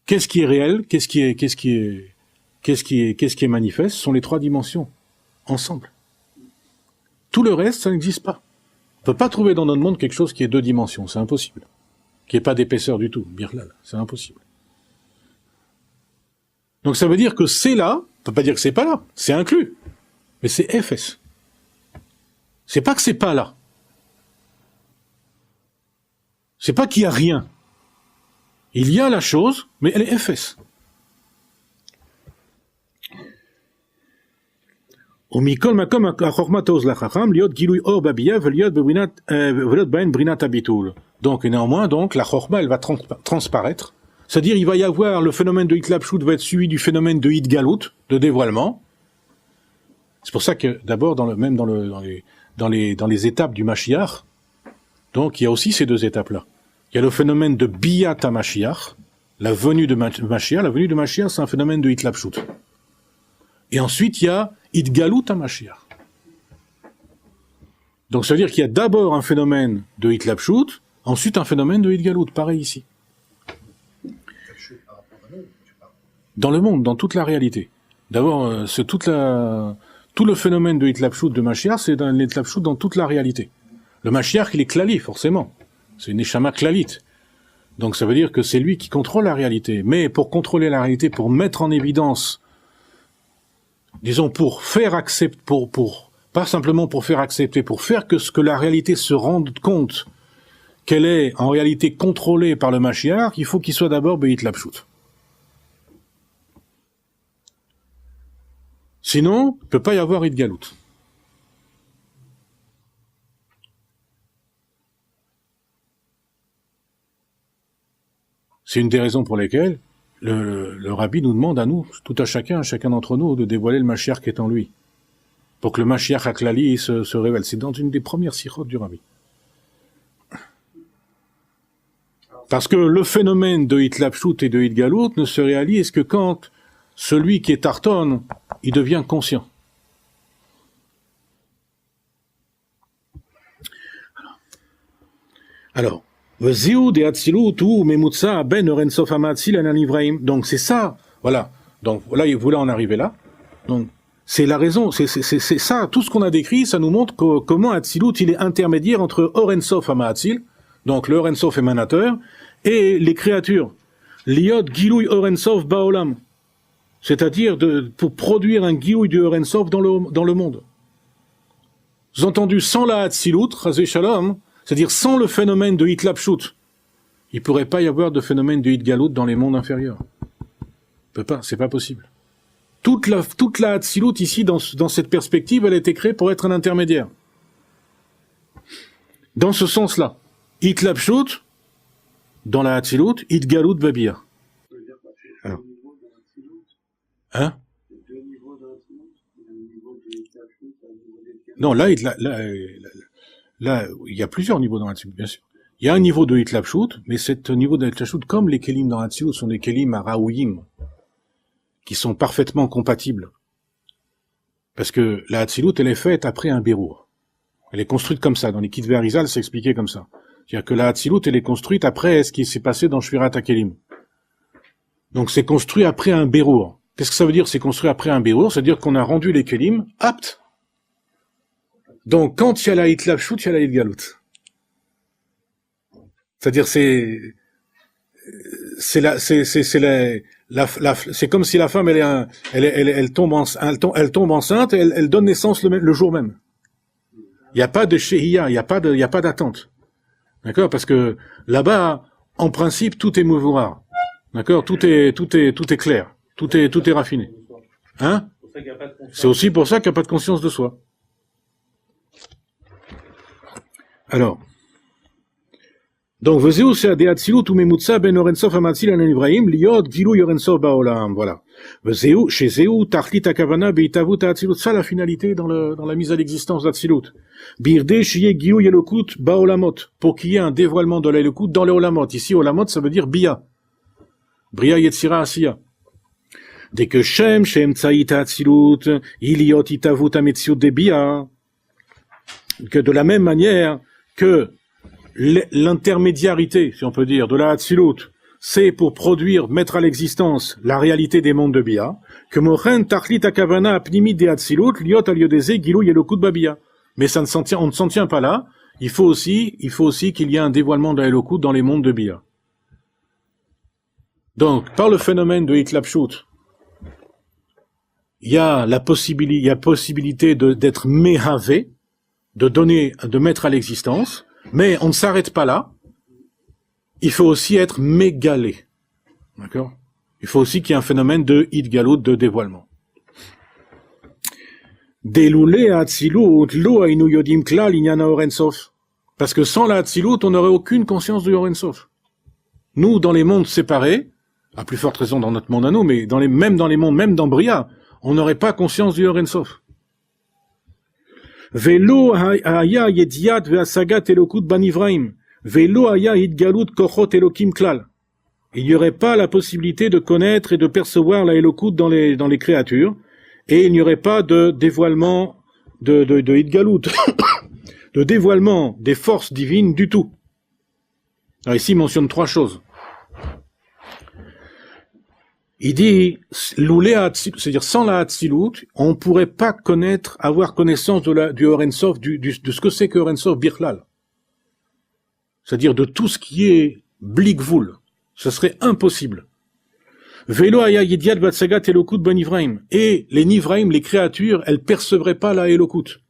Qu'est-ce qui est réel? Qu'est-ce qui est manifeste? Ce sont les 3 dimensions, ensemble. Tout le reste, ça n'existe pas. On peut pas trouver dans notre monde quelque chose qui est 2 dimensions, c'est impossible. Qui n'ait pas d'épaisseur du tout, birlal, c'est impossible. Donc ça veut dire que c'est là, on peut pas dire que c'est pas là, c'est inclus. Mais c'est FS. C'est pas que c'est pas là. C'est pas qu'il y a rien. Il y a la chose, mais elle est FS. ומכל מקום החוכמה תעוז לחכם להיות גילוי אור בביאה ולהיות בהן ברינת הביטול. Donc néanmoins, donc la chorma elle va transparaître, c'est-à-dire il va y avoir le phénomène de Hitlapshut va être suivi du phénomène de Hitgalut, de dévoilement. C'est pour ça que d'abord dans les étapes du Mashiach, donc il y a aussi ces deux étapes-là. Il y a le phénomène de Biyat HaMashiach, la venue de Mashiach. La venue de Mashiach, c'est un phénomène de Hitlapshut. Et ensuite, il y a Hitgalut HaMashiach. Donc, ça veut dire qu'il y a d'abord un phénomène de Hitlapshut, ensuite un phénomène de Hitgalut, pareil ici. Dans le monde, dans toute la réalité. D'abord, c'est tout le phénomène de Hitlapshut de Mashiach, c'est un Hitlapshut dans toute la réalité. Le Mashiach, il est klali, forcément. C'est une neshama klalite. Donc, ça veut dire que c'est lui qui contrôle la réalité. Mais pour contrôler la réalité, pour mettre en évidence, disons, pour faire accepter, pas simplement pour faire accepter, pour faire que la réalité se rende compte qu'elle est en réalité contrôlée par le Mashiach, il faut qu'il soit d'abord Behitlapshut. Sinon, il ne peut pas y avoir Hitgalut. C'est une des raisons pour lesquelles le Rabbi nous demande à nous, tout à chacun d'entre nous, de dévoiler le Mashiach qui est en lui. Pour que le Mashiach HaKlali se révèle. C'est dans une des premières sirotes du Rabbi. Parce que le phénomène de Hitlapshut et de Hitgalut ne se réalise que quand celui qui est Tarton, il devient conscient. Alors, donc c'est ça, voilà. Donc là, il voulait en arriver là. Donc c'est la raison, c'est ça, tout ce qu'on a décrit, ça nous montre comment Hatzilut, il est intermédiaire entre Or En Sof Hamahatzil, donc le Or En Sof émanateur, et les créatures. Liot Gilouy Or En Sof Baolam. C'est-à-dire pour produire un Gilouy du Or En Sof dans le monde. Vous avez entendu, sans la Hatzilut, Chazé Shalom, c'est-à-dire sans le phénomène de Hitlapshut, il ne pourrait pas y avoir de phénomène de Hitgalut dans les mondes inférieurs. Peut pas, c'est pas possible. Toute la Hatzilut ici, dans cette perspective, elle a été créée pour être un intermédiaire. Dans ce sens-là, Hitlapshut, dans la Hatzilut, Hitgalut Babia. Alors. Hein? Non, là, il y a plusieurs niveaux dans Hatzilut, bien sûr. Il y a un niveau de Hitlapshut, mais ce niveau de Hitlapshut, comme les kelim dans Hatzilut sont des kelim araouyim, qui sont parfaitement compatibles. Parce que la Hatzilut, elle est faite après un bérour. Elle est construite comme ça. Dans les Kitvé Arizal, c'est expliqué comme ça. C'est-à-dire que la Hatzilut, elle est construite après ce qui s'est passé dans Shvirat HaKelim. Donc c'est construit après un bérour. Qu'est-ce que ça veut dire, c'est construit après un bérour? C'est-à-dire qu'on a rendu les kelim aptes. Donc quand il y a la Hitlapshut, il y a la Hitgalut. C'est-à-dire c'est comme si la femme elle tombe enceinte et elle donne naissance le jour même. Il n'y a pas de shehiya, il y a pas d'attente. D'accord? Parce que là-bas, en principe, tout est mouvoura. D'accord? Tout est clair. Tout est raffiné. Hein? C'est aussi pour ça qu'il n'y a pas de conscience de soi. Alors, donc, וזהו שהדי אצילות הוא ממוצע בין אור אינסוף המאציל לנבראים להיות גילוי אור אינסוף בעולם, voilà. וזהו, שזהו תכלית הכוונה בהתהוות האצילות, ça la finalité dans la mise à l'existence d'Atsilut. בירדי שיהיה גילוי אלוקות בעולמות, pour qu'il y ait un dévoilement de l'élokut dans les olamot. Ici, olamot, ça veut dire bia. Bria yetzira asiya. Dès que Shem, she'emtsaït האצילות, il y a התהוות המציאות de bia. Que de la même manière que l'intermédiarité, si on peut dire, de la Hatzilut, c'est pour produire, mettre à l'existence la réalité des mondes de Bia, que Mochen Tachlit Akavana Apnimit de Hatzilut, Liot Aliodeze Gilou Yelokut Babia. Mais on ne s'en tient pas là. Il faut aussi qu'il y ait un dévoilement de l'Elokut dans les mondes de Bia. Donc, par le phénomène de Hitlapshut, il y a possibilité d'être méhavé, de mettre à l'existence, mais on ne s'arrête pas là. il faut aussi être mégalé. D'accord? Il faut aussi qu'il y ait un phénomène de Hitgalout, de dévoilement. Deloulé Hatzilut, lo ainu yodim klal inyana Or Ein Sof. Parce que sans la Hatzilut, on n'aurait aucune conscience du Or Ein Sof. Nous, dans les mondes séparés, à plus forte raison dans notre monde à nous, mais même dans les mondes, même dans Bria, on n'aurait pas conscience du Or Ein Sof. Velo haya yediat ve'asagat elokut banivraim. Velo haya hitgalut kochot elokim klal. Il n'y aurait pas la possibilité de connaître et de percevoir la elokut dans les créatures, et il n'y aurait pas de dévoilement de hitgalut, de dévoilement des forces divines du tout. Alors ici, il mentionne trois choses. Il dit, c'est-à-dire sans la Hatzilut, on ne pourrait pas avoir connaissance du Or Ein Sof, de ce que c'est que Or Ein Sof Birklal. C'est-à-dire de tout ce qui est Blikvul. Ce serait impossible. Velo haya yediat vatsagat elokut banivraim. Et les nivraim, les créatures, elles percevraient pas la elokut.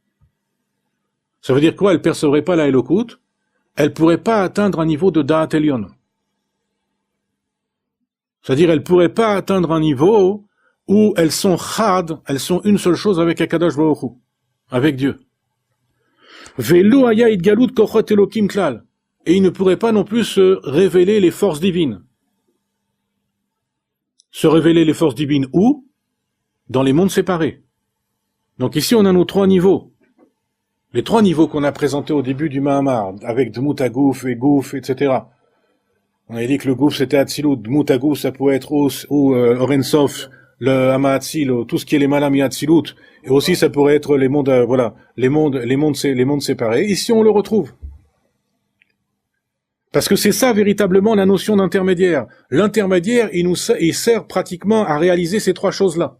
Ça veut dire quoi? Elles percevraient pas la elokut? Elles pourraient pas atteindre un niveau de Da'at Elyon. C'est-à-dire, elles pourraient pas atteindre un niveau où elles sont chad, elles sont une seule chose avec Akadosh Baruch Hu, avec Dieu. Velo haya hitgalut kochot elokim klal. Et ils ne pourraient pas non plus se révéler les forces divines. Se révéler les forces divines où? Dans les mondes séparés. Donc ici, on a nos trois niveaux. Les trois niveaux qu'on a présentés au début du Mahamar, avec Dmut HaGouf et Gouf, etc. On a dit que le Gouf c'était Hatzilut, Dmut HaGouf ça pouvait être Or Ein Sof, le Hamahatzil, tout ce qui est les Malam Hatzilut, et aussi ça pourrait être les mondes, les mondes séparés. Ici on le retrouve. Parce que c'est ça véritablement la notion d'intermédiaire. L'intermédiaire, il sert pratiquement à réaliser ces trois choses-là.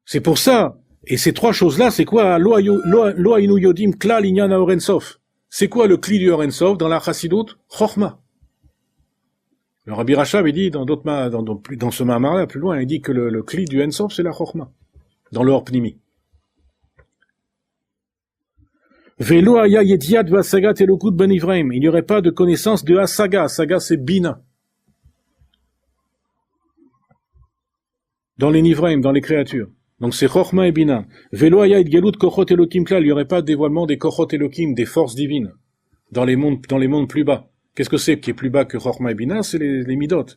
C'est pour ça. Et ces trois choses-là, c'est quoi? Lo ainu yodim klal inyan Or Ein Sof. C'est quoi le cli du Or Ein Sof dans la Chassidut? Chochma. Le Rabbi Rachab, il dit dans ce Mahamar-là, plus loin, il dit que le cli du Ein Sof, c'est la Chochma. Dans le Or Pnimi. Velo haya yediat ve'asagat elokut banivraim. Il n'y aurait pas de connaissance de Asaga. Asaga, c'est Bina. Dans les Nivraim, dans les créatures. Donc c'est Chochma et Bina. Velo haya hitgalut kochot elokim klal. Il n'y aurait pas de dévoilement des kochot elokim, des forces divines. Dans les mondes plus bas. Qu'est-ce que c'est qui est plus bas que Chochma et Bina? C'est les Midot.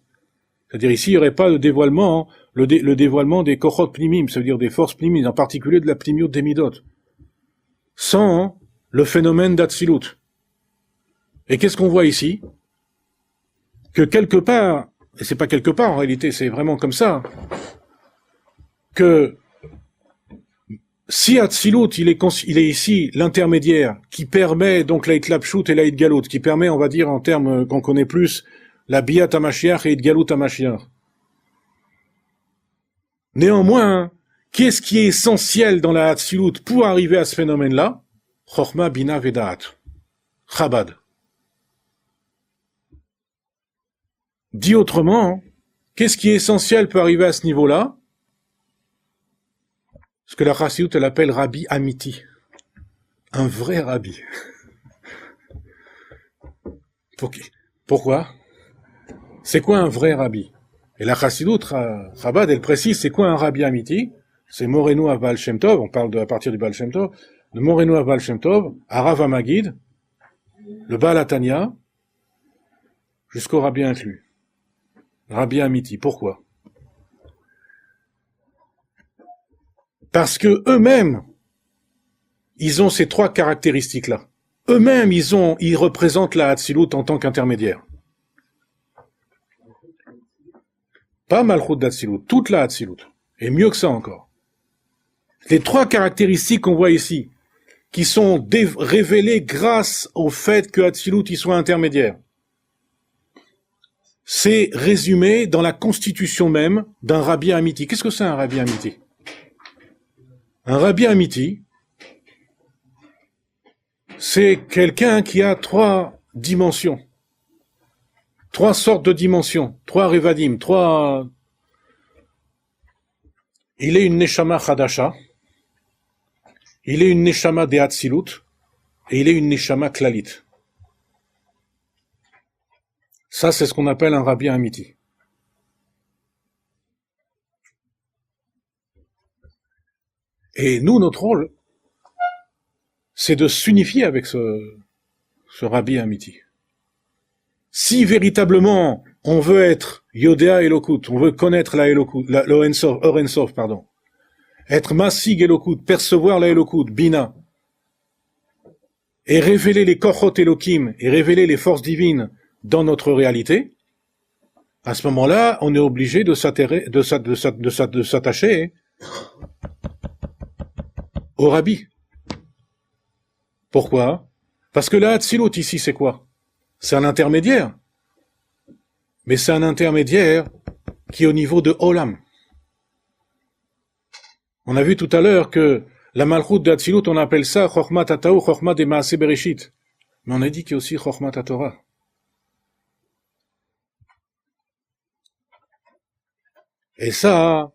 C'est-à-dire ici, il n'y aurait pas de dévoilement, le dévoilement des kochot pnimim, ça veut dire des forces pnimim, en particulier de la pnimiut des Midot. Sans le phénomène d'Hatzilut. Et qu'est-ce qu'on voit ici? Que quelque part, et c'est pas quelque part en réalité, c'est vraiment comme ça, que si Hatzilut, il est ici l'intermédiaire qui permet donc la Hitlapshut et la Hitgalut, qui permet, on va dire en termes qu'on connaît plus, la Biyat HaMashiach et Hitgalut HaMashiach. Néanmoins, qu'est-ce qui est essentiel dans la Hatzilut pour arriver à ce phénomène-là? Chochma, Bina, Vedaat. Chabad. Dit autrement, qu'est-ce qui est essentiel pour arriver à ce niveau-là? Ce que la Chassidut, elle appelle Rabbi Amiti. Un vrai Rabbi. Pourquoi? C'est quoi un vrai Rabbi? Et la Chassidut, Chabad, elle précise, c'est quoi un Rabbi Amiti? C'est Morenu à Baal Shem Tov, on parle à partir du Baal Shem Tov, de Morenu à Baal Shem Tov, à Rav Hamagid, le Baal Atania, jusqu'au Rabbi inclus. Rabbi Amiti. Pourquoi? Parce que eux-mêmes, ils ont ces trois caractéristiques-là. Eux-mêmes, ils représentent la Hatzilut en tant qu'intermédiaire. Pas Malchut d'Hatzilut, toute la Hatzilut. Et mieux que ça encore. Les trois caractéristiques qu'on voit ici, qui sont révélées grâce au fait que Hatzilut y soit intermédiaire. C'est résumé dans la constitution même d'un Rabbi Amiti. Qu'est-ce que c'est un Rabbi Amiti? Un Rabbi Amiti, c'est quelqu'un qui a trois dimensions. Trois sortes de dimensions. Trois Revadim. Il est une Neshama Chadasha. Il est une Neshama de Hatzilut. Et il est une Neshama Klalit. Ça, c'est ce qu'on appelle un rabbi amiti. Et nous, notre rôle, c'est de s'unifier avec ce rabbi amiti. Si véritablement on veut être Yodéa Elokut, on veut connaître la Elokut, l'Orensof, pardon, être Masig Elokut, percevoir la Elokut, Bina, et révéler les Kochot Elokim, et révéler les forces divines dans notre réalité, à ce moment-là, on est obligé de s'attacher au Rabbi. Pourquoi? Parce que la Hatzilut ici, c'est quoi? C'est un intermédiaire. Mais c'est un intermédiaire qui est au niveau de Olam. On a vu tout à l'heure que la Malchut de Hatzilut, on appelle ça Chochmat Atao, Chochmat de Maaseh Bereshit. Mais on a dit qu'il y a aussi Chochmat Torah. Et ça,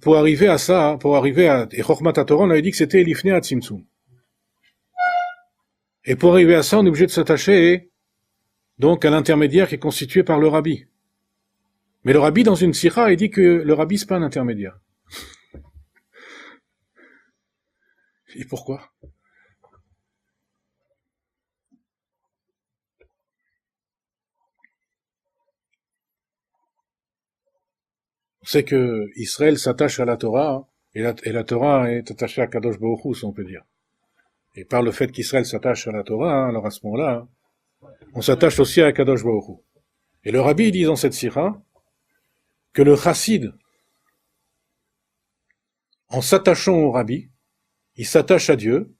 pour arriver à et Chochmat Torah, on avait dit que c'était Lifnei Hatzimtzum. Et pour arriver à ça, on est obligé de s'attacher, donc, à l'intermédiaire qui est constitué par le Rabbi. Mais le Rabbi, dans une sikha, il dit que le Rabbi, c'est pas un intermédiaire. Et pourquoi? On sait que Israël s'attache à la Torah, et la Torah est attachée à Kadosh Baruch Hu, si on peut dire. Et par le fait qu'Israël s'attache à la Torah, alors à ce moment-là, on s'attache aussi à Kadosh Baruch Hu. Et le Rabbi dit dans cette sikha que le chassid, en s'attachant au Rabbi, il s'attache à Dieu.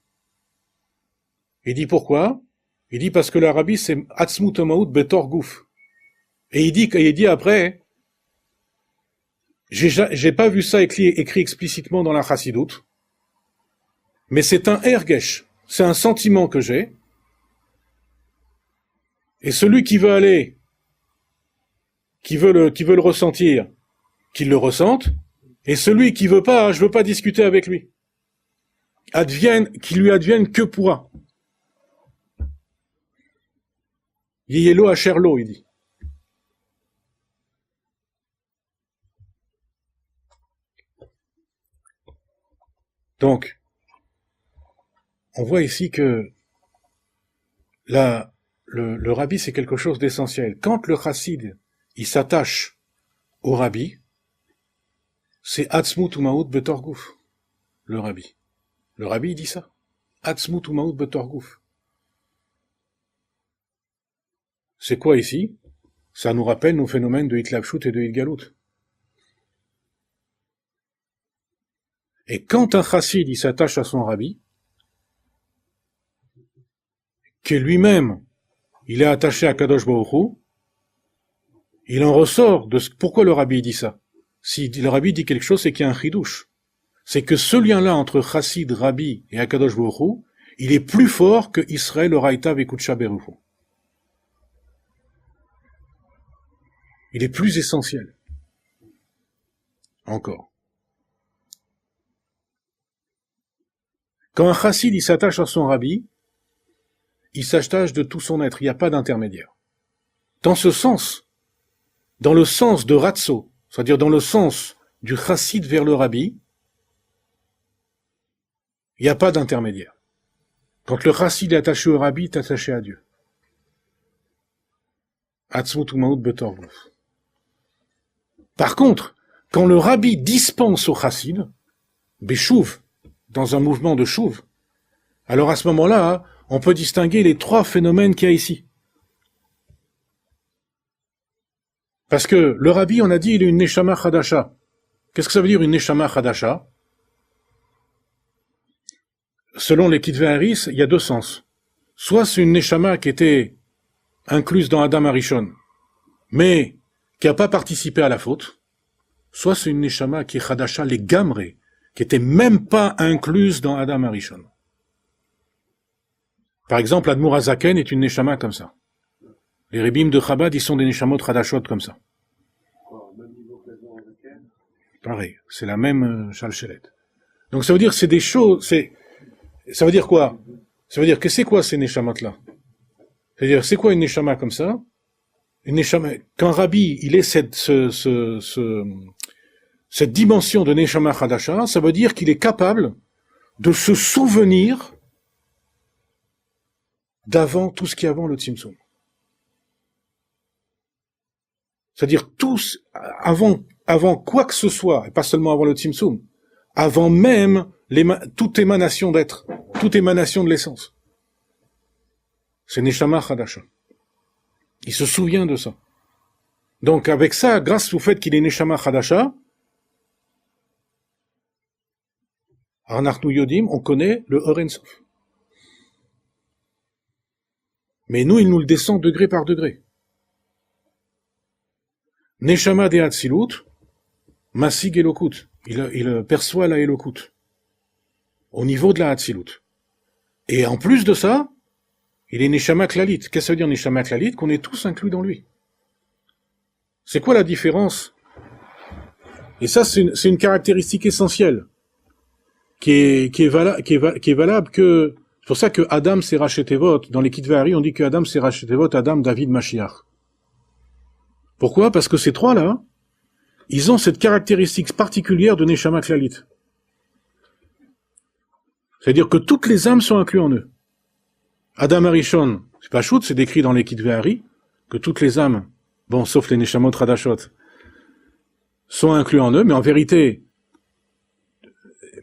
Il dit pourquoi? Il dit parce que le Rabbi c'est Atzmut Maout Betor Gouf. Et il dit après, j'ai pas vu ça écrit explicitement dans la chassidoute, mais c'est un ergesh, c'est un sentiment que j'ai. Et celui qui veut aller, qui veut le ressentir, qu'il le ressente, et celui qui veut pas, je veux pas discuter avec lui. Qu'il lui advienne que pourra. Yélo à Cherlo, il dit. Donc, on voit ici que le rabbi, c'est quelque chose d'essentiel. Quand le chassid, il s'attache au rabbi, c'est Atzmut Umaout Betor Gouf, le rabbi. Le rabbi, il dit ça. Atzmut Umaout Betor Gouf. C'est quoi ici? Ça nous rappelle nos phénomènes de Hitlapshut et de Hitgalut. Et quand un chassid, il s'attache à son rabbi, que lui-même, il est attaché à Kadosh Baruch Hu, il en ressort de pourquoi le rabbi dit ça. Si le rabbi dit quelque chose, c'est qu'il y a un chidouche. C'est que ce lien-là entre chassid, rabbi et Akadosh Baruch Hu, il est plus fort que Israël, Oraita, Vekutsha, Beruchu. Il est plus essentiel. Encore. Quand un chassid, il s'attache à son rabbi, il s'attache de tout son être, il n'y a pas d'intermédiaire. Dans ce sens, dans le sens de Ratso, c'est-à-dire dans le sens du chassid vers le rabbi, il n'y a pas d'intermédiaire. Quand le chassid est attaché au rabbi, il est attaché à Dieu. Atzmut umaout betor gouf. Par contre, quand le rabbi dispense au chassid, beshuv, dans un mouvement de shuv, alors à ce moment-là, on peut distinguer les trois phénomènes qu'il y a ici. Parce que le rabbi, on a dit, il est une neshama chadasha. Qu'est-ce que ça veut dire une neshama chadasha? Selon les Kitvei Haris, il y a deux sens. Soit c'est une neshama qui était incluse dans Adam Arishon, mais qui n'a pas participé à la faute. Soit c'est une neshama qui est chadasha les gamre, qui était même pas incluse dans Adam Arishon. Par exemple, Admour Hazaken est une neshama comme ça. Les Rébim de Chabad, ils sont des neshamot chadashot comme ça. Pareil, c'est la même chalchelet. Donc ça veut dire que c'est des choses, ça veut dire quoi? Ça veut dire que c'est quoi ces neshamot-là? C'est-à-dire, c'est quoi une neshama comme ça? Une neshama, quand Rabbi, il est cette dimension de neshama chadasha, ça veut dire qu'il est capable de se souvenir d'avant tout ce qui est avant le tzimtzum. C'est-à-dire avant quoi que ce soit, et pas seulement avant le tzimtzum, avant même toute émanation d'être, toute émanation de l'essence. C'est neshama chadasha. Il se souvient de ça. Donc avec ça, grâce au fait qu'il est neshama chadasha, Arnachnu Yodim, on connaît le Or Ein Sof. Mais nous, il nous le descend degré par degré. Neshama de Hatzilut, Masig Elokut. Il perçoit la Elokut. Au niveau de la Hatzilut. Et en plus de ça, il est Neshama Klalit. Qu'est-ce que ça veut dire Neshama Klalit? Qu'on est tous inclus dans lui. C'est quoi la différence? Et ça, c'est une caractéristique essentielle. Qui est valable que, c'est pour ça que Adam c'est Rachetevot, dans les Kitvari, on dit que Adam c'est Rachetevot, Adam, David, Mashiach. Pourquoi? Parce que ces trois-là, ils ont cette caractéristique particulière de Neshama Klalit. C'est-à-dire que toutes les âmes sont incluses en eux. Adam Arishon, c'est pas shoot, c'est décrit dans les Kitvari, que toutes les âmes, bon, sauf les Neshamot Radashot, sont inclus en eux, mais en vérité,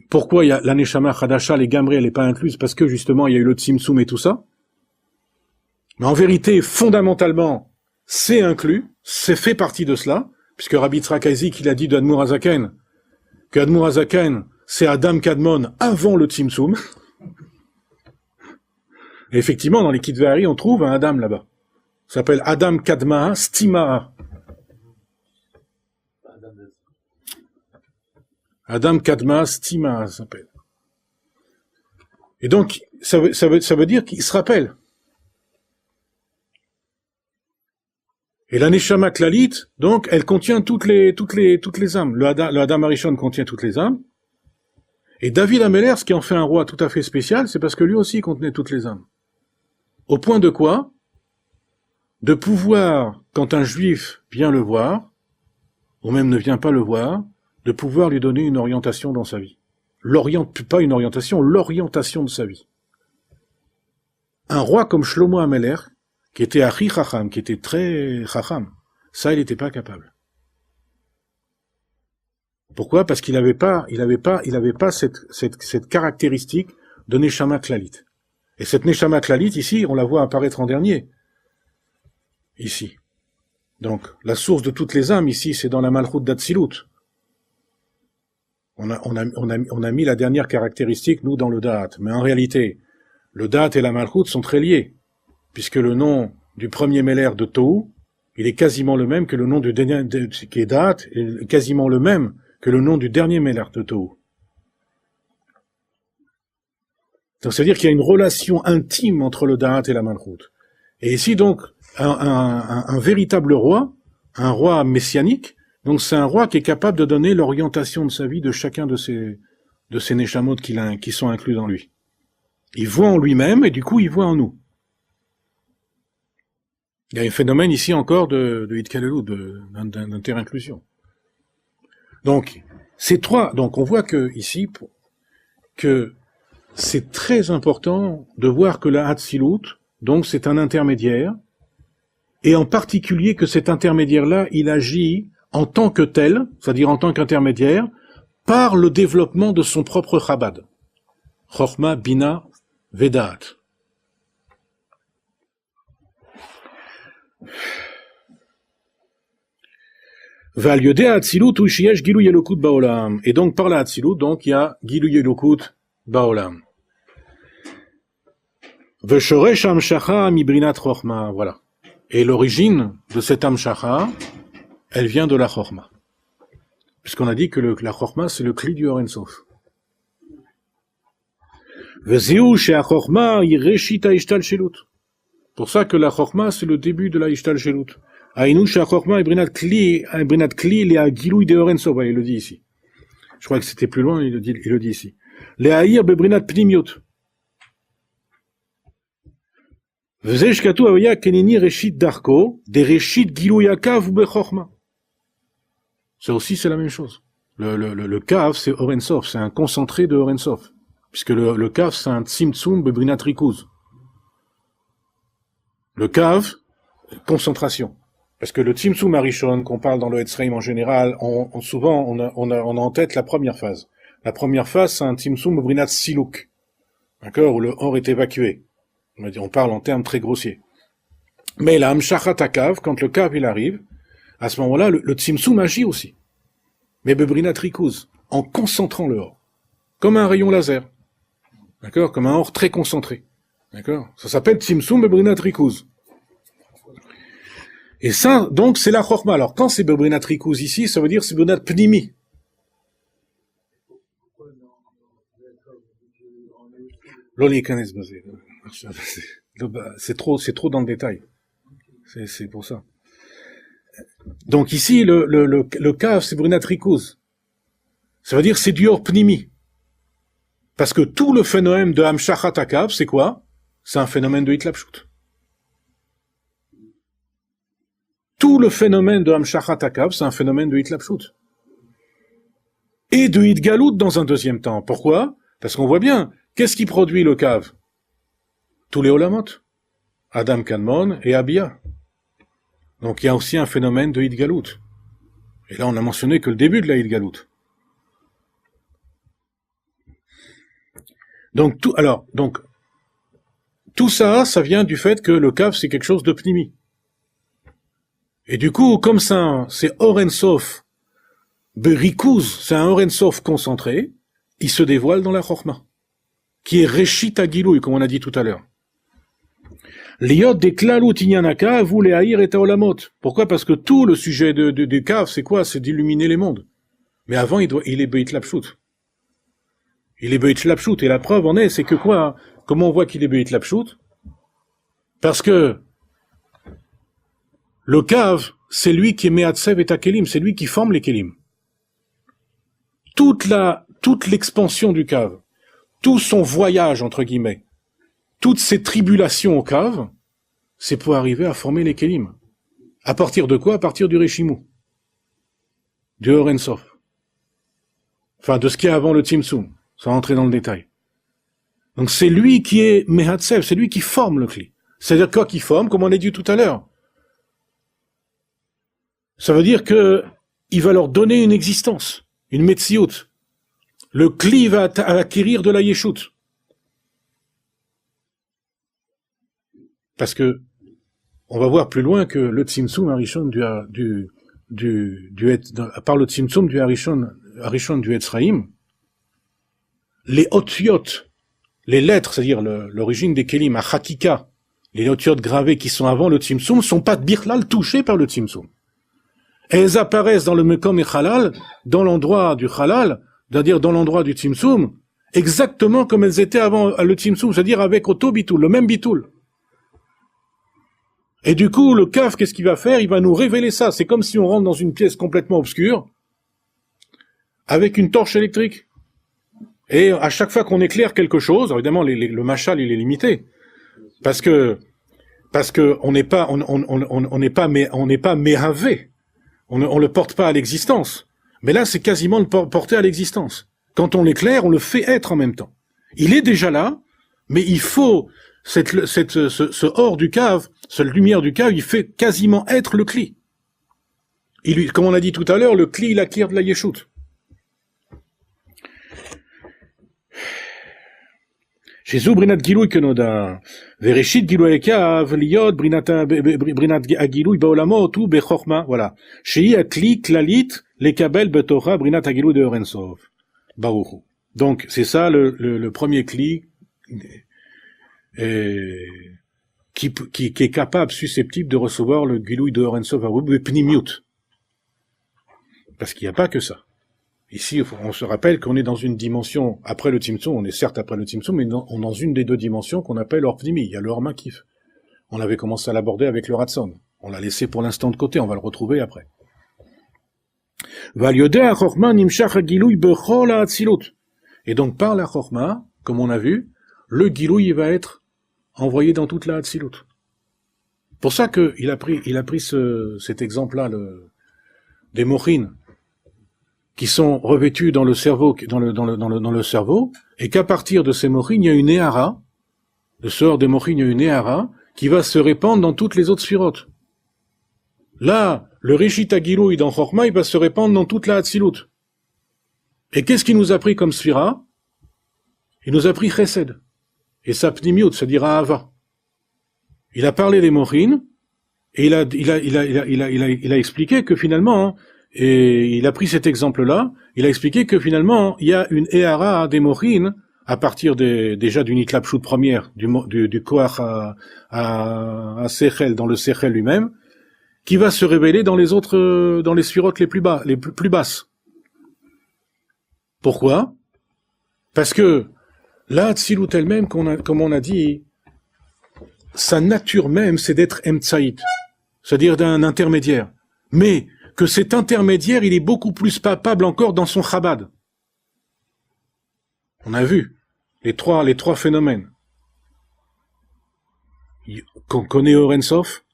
pourquoi il y a la Neshama Chadasha, les Gamri, elle n'est pas incluse? Parce que justement, il y a eu le Tzimtzum et tout ça. Mais en vérité, fondamentalement, c'est inclus, c'est fait partie de cela, puisque Rabbi Yitzhak Aizik, il a dit d'Admour Hazaken, que Admour Hazaken, c'est Adam Kadmon avant le Tzimtzum. Et effectivement, dans les Kitvari, on trouve un Adam là-bas. Ça s'appelle Adam Kadma Stima. Adam Kadma Stima, ça s'appelle. Et donc, ça veut dire qu'il se rappelle. Et la Neshama Klalit, donc, elle contient toutes les âmes. Le Adam Arishon contient toutes les âmes. Et David Améler, ce qui en fait un roi tout à fait spécial, c'est parce que lui aussi contenait toutes les âmes. Au point de quoi? De pouvoir, quand un juif vient le voir, ou même ne vient pas le voir, de pouvoir lui donner une orientation dans sa vie. Pas une orientation, l'orientation de sa vie. Un roi comme Shlomo Améler, qui était Achi Chacham, qui était très Chacham, ça il n'était pas capable. Pourquoi? Parce qu'il n'avait pas cette caractéristique de Neshama Klalit. Et cette Neshama Klalit, ici, on la voit apparaître en dernier. Ici. Donc, la source de toutes les âmes, ici, c'est dans la Malchut d'Atsilut. On a mis la dernière caractéristique, nous, dans le Da'at. Mais en réalité, le Da'at et la Malchut sont très liés. Puisque le nom du premier Meller de Tohu, il est quasiment le même que le nom du dernier, qui est Da'at, est quasiment le même que le nom du dernier Meller de Tohu. Donc, ça veut dire qu'il y a une relation intime entre le Da'at et la Malchut. Et ici, donc, un véritable roi, un roi messianique, donc c'est un roi qui est capable de donner l'orientation de sa vie de chacun de ces Neshamot qui sont inclus dans lui. Il voit en lui-même, et du coup, il voit en nous. Il y a un phénomène ici encore de Hitkalelut, d'interinclusion. Donc, ces trois, donc on voit que, ici, que c'est très important de voir que la Hatzilut, donc c'est un intermédiaire, et en particulier que cet intermédiaire-là, il agit en tant que tel, c'est-à-dire en tant qu'intermédiaire, par le développement de son propre Chabad. Chochma, Bina, Vedaat. Et donc par la Hatzilut, donc il y a Gilui Elokut Baolam. Veshoresh Amshacha mibrinat Chochma, voilà. Et l'origine de cette Amshacha, elle vient de la Chochma. Puisqu'on a dit que la Chochma, c'est le cli du Or Ein Sof. Vezeu she'achochma yireshit ha'ishtalshelut. Pour ça que la Chochma, c'est le début de la Ishtalshelut. Aïnou she'achochma brinat kli le'agilui de Or Ein Sof. Il le dit ici. Je crois que c'était plus loin, il le dit ici. Le'ahir bebrinat pnimiut. וזה שכתוב היה כנני ראשית דרכו, דראשית גילוי הקו ובחוכמה. Ça aussi, c'est la même chose. Le kav, c'est Orensov, c'est un concentré de Orensov. Puisque le kav, c'est un tzimtzum bebrinat rikuz. Le kav, concentration. Parce que le tzimtzum arishon, qu'on parle dans le Etzreim en général, souvent, on a en tête la première phase. La première phase, c'est un tzimtzum bebrinat siluk. D'accord? Où le or est évacué. On parle en termes très grossiers. Mais la hamshachat kav, quand le kav, il arrive, à ce moment-là, le tzimtzum agit aussi. Mais bebrinat rikuz, en concentrant le or. Comme un rayon laser. D'accord? Comme un or très concentré. D'accord? Ça s'appelle tzimtzum bebrinat rikuz. Et ça, donc, c'est la chorma. Alors, quand c'est bebrinat rikuz ici, ça veut dire c'est bebrinat pnimi. C'est trop dans le détail. C'est pour ça. Donc ici, le kav, c'est bebrinat rikuz. Ça veut dire c'est du or pnimi. Parce que tout le phénomène de hamshachat kav, c'est quoi? C'est un phénomène de hitlapshut. Tout le phénomène de hamshachat kav, c'est un phénomène de hitlapshut. Et de hitgalut dans un deuxième temps. Pourquoi? Parce qu'on voit bien, qu'est-ce qui produit le kav? Tous les olamot. Adam Kadmon et Abia. Donc il y a aussi un phénomène de hitgalut. Et là on a mentionné que le début de la hitgalut. Donc tout ça vient du fait que le kav c'est quelque chose de pnimi. Et du coup, comme ça, c'est Orensov berikuz, c'est un Orensov concentré, il se dévoile dans la chorma, qui est Reshit Agilouy, comme on a dit tout à l'heure. Liot de klalut inyanaka voulait haïr et taolamot. Pourquoi? Parce que tout le sujet du kav, c'est quoi? C'est d'illuminer les mondes. Mais avant, il est beit lapshut. Il est beit lapshut, et la preuve en est, c'est que quoi? Comment on voit qu'il est beit lapshut? Parce que le kav, c'est lui qui est me'atsev et takelim, c'est lui qui forme les kelim. Toute l'expansion du kav, tout son voyage, entre guillemets, toutes ces tribulations au kav, c'est pour arriver à former les kelim. À partir de quoi? À partir du Reshimu. Du Orensov. Enfin, de ce qu'il y a avant le Tzimtzum, sans rentrer dans le détail. Donc c'est lui qui est me'atsev, c'est lui qui forme le kli. C'est-à-dire quoi qui forme, comme on l'a dit tout à l'heure? Ça veut dire que il va leur donner une existence, une metsiout. Le kli va acquérir de la yeshut. Parce que on va voir plus loin que le tzimtzum arishon par le tzimtzum du arishon du Etzraim, les otiot, les lettres, c'est-à-dire l'origine des kelim, à chakika, les otiot gravés qui sont avant le tzimtzum, sont pas birlal touchés par le tzimtzum. Elles apparaissent dans le Mekom et Halal, dans l'endroit du Halal, c'est-à-dire dans l'endroit du Tzimtzum, exactement comme elles étaient avant le Tzimtzum, c'est-à-dire avec Oto Bitoul, le même Bitoul. Et du coup, le Kaf, qu'est-ce qu'il va faire? Il va nous révéler ça. C'est comme si on rentre dans une pièce complètement obscure, avec une torche électrique. Et à chaque fois qu'on éclaire quelque chose, évidemment, le machal, il est limité. Parce que on n'est pas méhavé. On le porte pas à l'existence. Mais là, c'est quasiment le porter à l'existence. Quand on l'éclaire, on le fait être en même temps. Il est déjà là, mais il faut ce or du cave, cette lumière du cave, il fait quasiment être le kli. Comme on a dit tout à l'heure, le kli, il acquiert de la yeshut. Chez Brinat Gilouy Kenoda, Vereshit Gilouy Ekav, Liot, Brinat Agilouy Baolamot, ou Bechorma, voilà. Chez Akli, Klalit, Lekabel, Betora, Brinat Agilouy de Orensov. Baruchu. Donc, c'est ça le premier Kli, qui est capable, susceptible de recevoir le Gilouy de Orensov, le Pnimiut. Parce qu'il n'y a pas que ça. Ici, on se rappelle qu'on est dans une dimension, après le Tzimtzum, on est certes après le Tzimtzum, mais on est dans une des deux dimensions qu'on appelle Or Pnimi. Il y a le Or Makif. On avait commencé à l'aborder avec le Ratson. On l'a laissé pour l'instant de côté, on va le retrouver après. Et donc, par la Chorma, comme on a vu, le Gilouy va être envoyé dans toute la Hatzilut. Pour ça qu'il a pris cet exemple-là, des mochines, qui sont revêtus dans le cerveau, dans le cerveau, et qu'à partir de ces mochines, il y a une éhara, le sort des mochines, il y a une éhara, qui va se répandre dans toutes les autres sphirotes. Là, le Rishit Agiloui dans Chorma, il va se répandre dans toute la Hatzilut. Et qu'est-ce qu'il nous a pris comme sphira? Il nous a pris Chesed. Et sa pnimiut, c'est-à-dire Ahava. Il a parlé des mochines, et il a expliqué que finalement, et il a pris cet exemple-là, il a expliqué que finalement, il y a une Ehara des mochines, à partir déjà d'une Itlapshut première, du Koach à Sechel, dans le Sechel lui-même, qui va se révéler dans les autres, dans les sphirotes les plus basses. Pourquoi? Parce que la Hatzilut elle-même, comme on a dit, sa nature même, c'est d'être Emtsaït, c'est-à-dire d'un intermédiaire. Mais que cet intermédiaire, il est beaucoup plus palpable encore dans son Chabad. On a vu les trois phénomènes qu'on connaît au Rensof,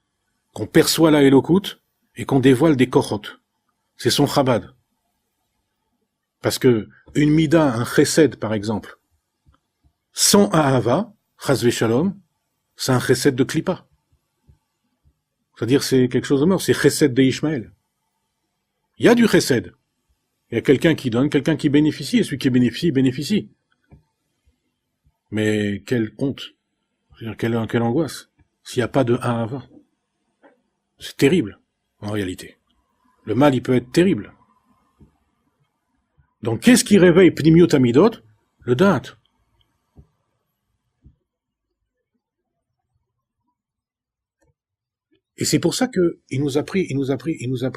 qu'on perçoit la Elokut et qu'on dévoile des Kochot. C'est son Chabad. Parce que une Mida, un Chesed par exemple, sans Ahava, Chas Veshalom, c'est un Chesed de Klippa. C'est-à-dire c'est quelque chose de mort, c'est Chesed de Ishmaël. Il y a du Chesed. Il y a quelqu'un qui donne, quelqu'un qui bénéficie, et celui qui bénéficie, bénéficie. Mais quelle honte, quelle angoisse, s'il n'y a pas de Ahava. C'est terrible, en réalité. Le mal, il peut être terrible. Donc, qu'est-ce qui réveille Pnimiut Amidot? Le Da'at. Et c'est pour ça que il nous a pris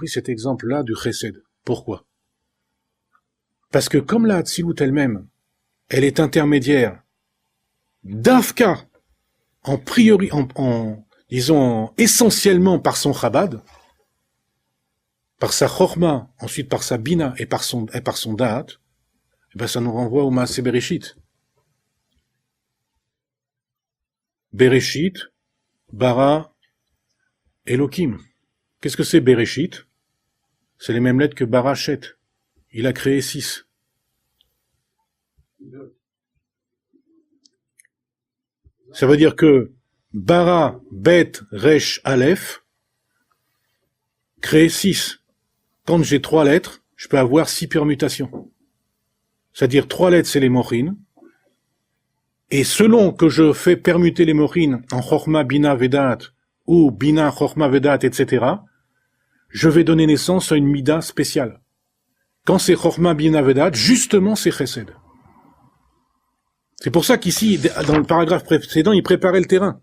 cet exemple-là du Chesed. Pourquoi? Parce que comme la Hatzilut elle-même, elle est intermédiaire, d'Afka, disons, essentiellement par son Chabad, par sa Chorma, ensuite par sa Bina et par son Da'at, eh ben ça nous renvoie au Maaseh Bereshit. Bereshit, Bara, Elohim. Qu'est-ce que c'est Bereshit? C'est les mêmes lettres que Barachet. Il a créé 6. Ça veut dire que Bara, Bet, Resh, Aleph, crée 6. Quand j'ai 3 lettres, je peux avoir 6 permutations. C'est-à-dire 3 lettres, c'est les mochines. Et selon que je fais permuter les mochines en Chorma, Bina, Vedat, ou Bina, Chorma, Vedat, etc., je vais donner naissance à une Mida spéciale. Quand c'est Chorma, Bina, Vedat, justement c'est Chesed. C'est pour ça qu'ici, dans le paragraphe précédent, il préparait le terrain.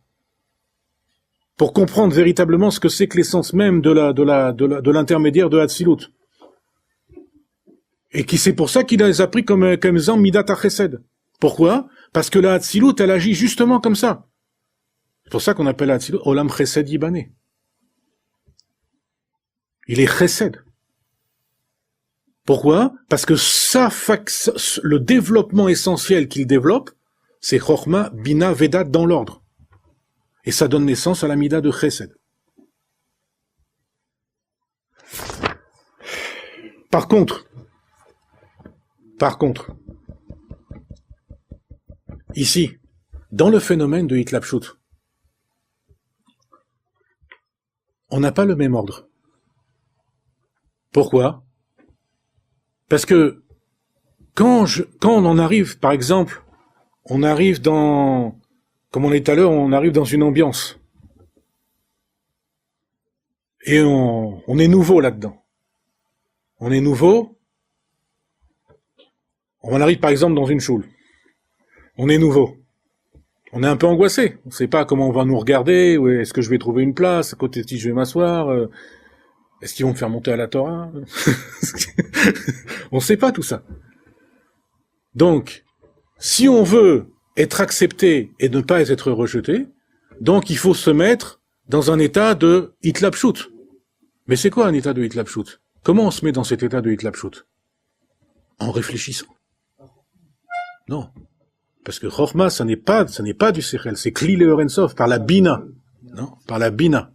Pour comprendre véritablement ce que c'est que l'essence même de l'intermédiaire de Hatzilut. Et c'est pour ça qu'il les a pris comme Zan Midat HaChesed. Pourquoi? Parce que la Hatzilut, elle agit justement comme ça. C'est pour ça qu'on appelle la Hatzilut Olam Chesed Yibané. Il est Chesed. Pourquoi? Parce que le développement essentiel qu'il développe, c'est Chorma, Bina, Vedat dans l'ordre. Et ça donne naissance à la Mida de Chesed. Par contre, ici, dans le phénomène de Hitlapshut, on n'a pas le même ordre. Pourquoi? Parce que quand on en arrive, par exemple, on arrive dans, comme on est tout à l'heure, on arrive dans une ambiance. Et on est nouveau là-dedans. On est nouveau. On arrive par exemple dans une choule. On est nouveau. On est un peu angoissé. On ne sait pas comment on va nous regarder. Est-ce que je vais trouver une place? À côté de qui je vais m'asseoir? Est-ce qu'ils vont me faire monter à la Torah? On ne sait pas tout ça. Donc, si on veut être accepté et ne pas être rejeté, donc il faut se mettre dans un état de Hitlapshut. Mais c'est quoi un état de Hitlapshut? Comment on se met dans cet état de Hitlapshut? En réfléchissant. Non. Parce que Chorma, ça n'est pas du Sechel, c'est Kli Leorensov, par la Bina. Non? Par la Bina.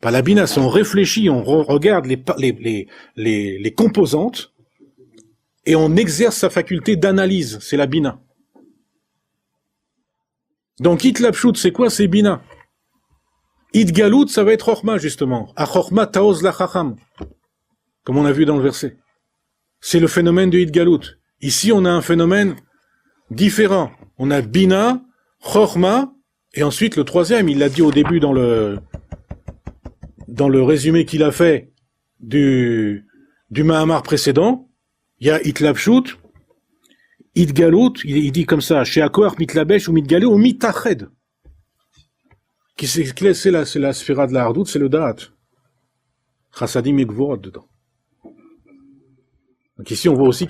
Pas la bina, si on réfléchit, on regarde les composantes, et on exerce sa faculté d'analyse, c'est la bina. Donc, Hitlapshut, c'est quoi? C'est bina. Hitgalut, ça va être Chorma, justement. A Chorma taoz la chacham. Comme on a vu dans le verset. C'est le phénomène de Hitgalut. Ici, on a un phénomène différent. On a bina, Chorma, et ensuite le troisième, il l'a dit au début dans le résumé qu'il a fait du Mahamar précédent, il y a Hitlapshut, Hitgalut, il dit comme ça, chez Akoach mitlabesh ou mitgalé ou mitached. C'est la sphira de la hardout, c'est le da'at. Chassadim et gvorot dedans. Donc ici on voit aussi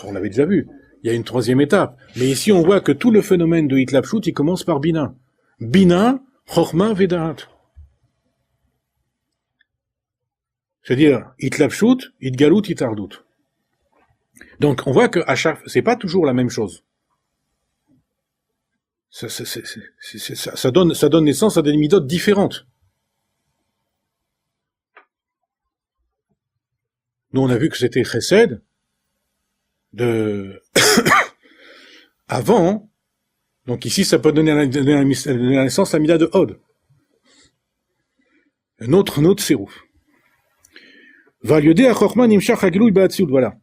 on l'avait déjà vu, il y a une troisième étape. Mais ici on voit que tout le phénomène de Hitlapshut, il commence par bina. Bina, chorma, veda'at. C'est-à-dire, Hitlapshut, Hitgalut, Hitardut. Donc, on voit que c'est pas toujours la même chose. Ça donne naissance à des midotes différentes. Nous, on a vu que c'était chesed avant. Donc ici, ça peut donner la naissance à la mida de Hod. Un autre sérouf. Valyodé à Chorma nimshach hagilouy ba'atzilut, voilà.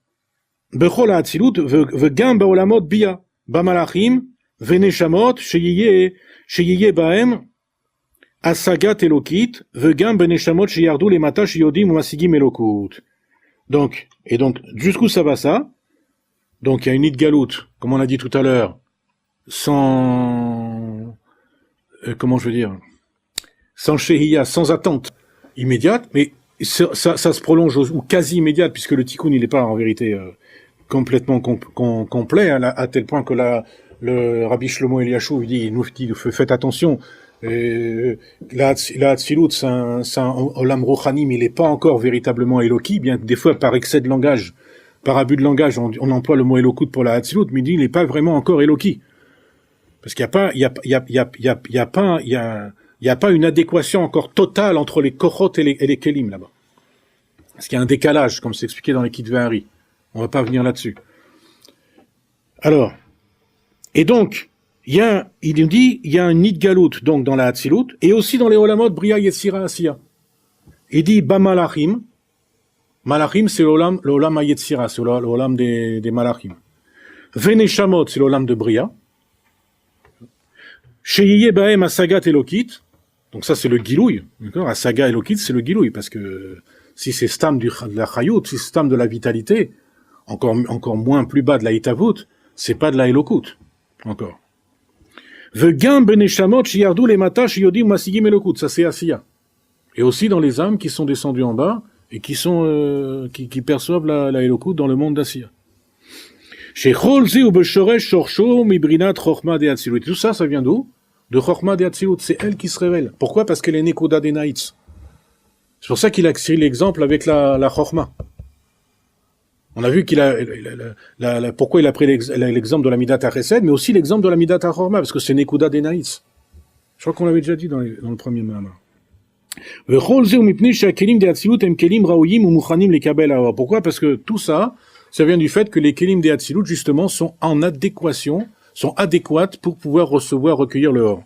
Bechol ha'atzilut v'gam ba'olamot bia ba'malachim v'neshamot sheyeye ba'em asagat elokit v'gam b'neshamot sheyardu lemata sheyodim u'masigim elokut. Donc jusqu'où ça va ça? Donc il y a une Hitgalut, comme on l'a dit tout à l'heure, sans sans shehiya, sans attente immédiate, mais ça se prolonge ou quasi immédiate, puisque le tikkun il n'est pas en vérité complètement complet, à tel point que le Rabbi Shlomo Eliashou il nous dit faites attention, la Hatzilut c'est un olam rochani, mais il n'est pas encore véritablement Eloki, bien que des fois par excès de langage, par abus de langage, on emploie le mot Elokut pour la Hatzilut, mais il n'est pas vraiment encore Eloki. Parce qu'il n'y a pas une adéquation encore totale entre les kochot et les kelim là-bas. Parce qu'il y a un décalage, comme c'est expliqué dans les Kitvei Hari. On va pas venir là-dessus. Alors, et donc, il nous dit, il y a un Hitgalut, donc dans la Hatzilut, et aussi dans les Olamot, Bria, Yetzira, Asiya. Il dit, Malachim. Malachim, c'est l'Olam à Yetzira, c'est l'Olam des Malachim. Veneshamot, c'est l'Olam de Bria. Sheyeye Baem Asagat Elokit. Donc ça, c'est le Gilouy. D'accord? Asaga Elokit, c'est le Gilouy, parce que si c'est Stam de la Chayut, si c'est Stam de la vitalité, encore moins plus bas de la Hitavut, c'est pas de la Elokut. Encore. Vegam Beneshamot Shiyardu Lemata Shiyodim Masigim Elokut. Ça, c'est Asiya. Et aussi dans les âmes qui sont descendues en bas et qui perçoivent la Elokut dans le monde d'Asiya. Shechol Zi ou Beshoresh Shorsho Mibrinat Chochma de Hatzilut. Tout ça, ça vient d'où? De Chochma de Hatzilut. C'est elle qui se révèle. Pourquoi? Parce qu'elle est Nekuda des Naïtz. C'est pour ça qu'il a créé l'exemple avec la Chochma. On a vu pourquoi il a pris l'exemple de la Midat HaChesed, mais aussi l'exemple de la Midat HaChorma, parce que c'est Nekuda des Naïtz. Je crois qu'on l'avait déjà dit dans le premier Mahamar. Pourquoi? Parce que tout ça vient du fait que les Kelim des Hatzilut, justement, sont en adéquation, sont adéquates pour pouvoir recueillir le Or.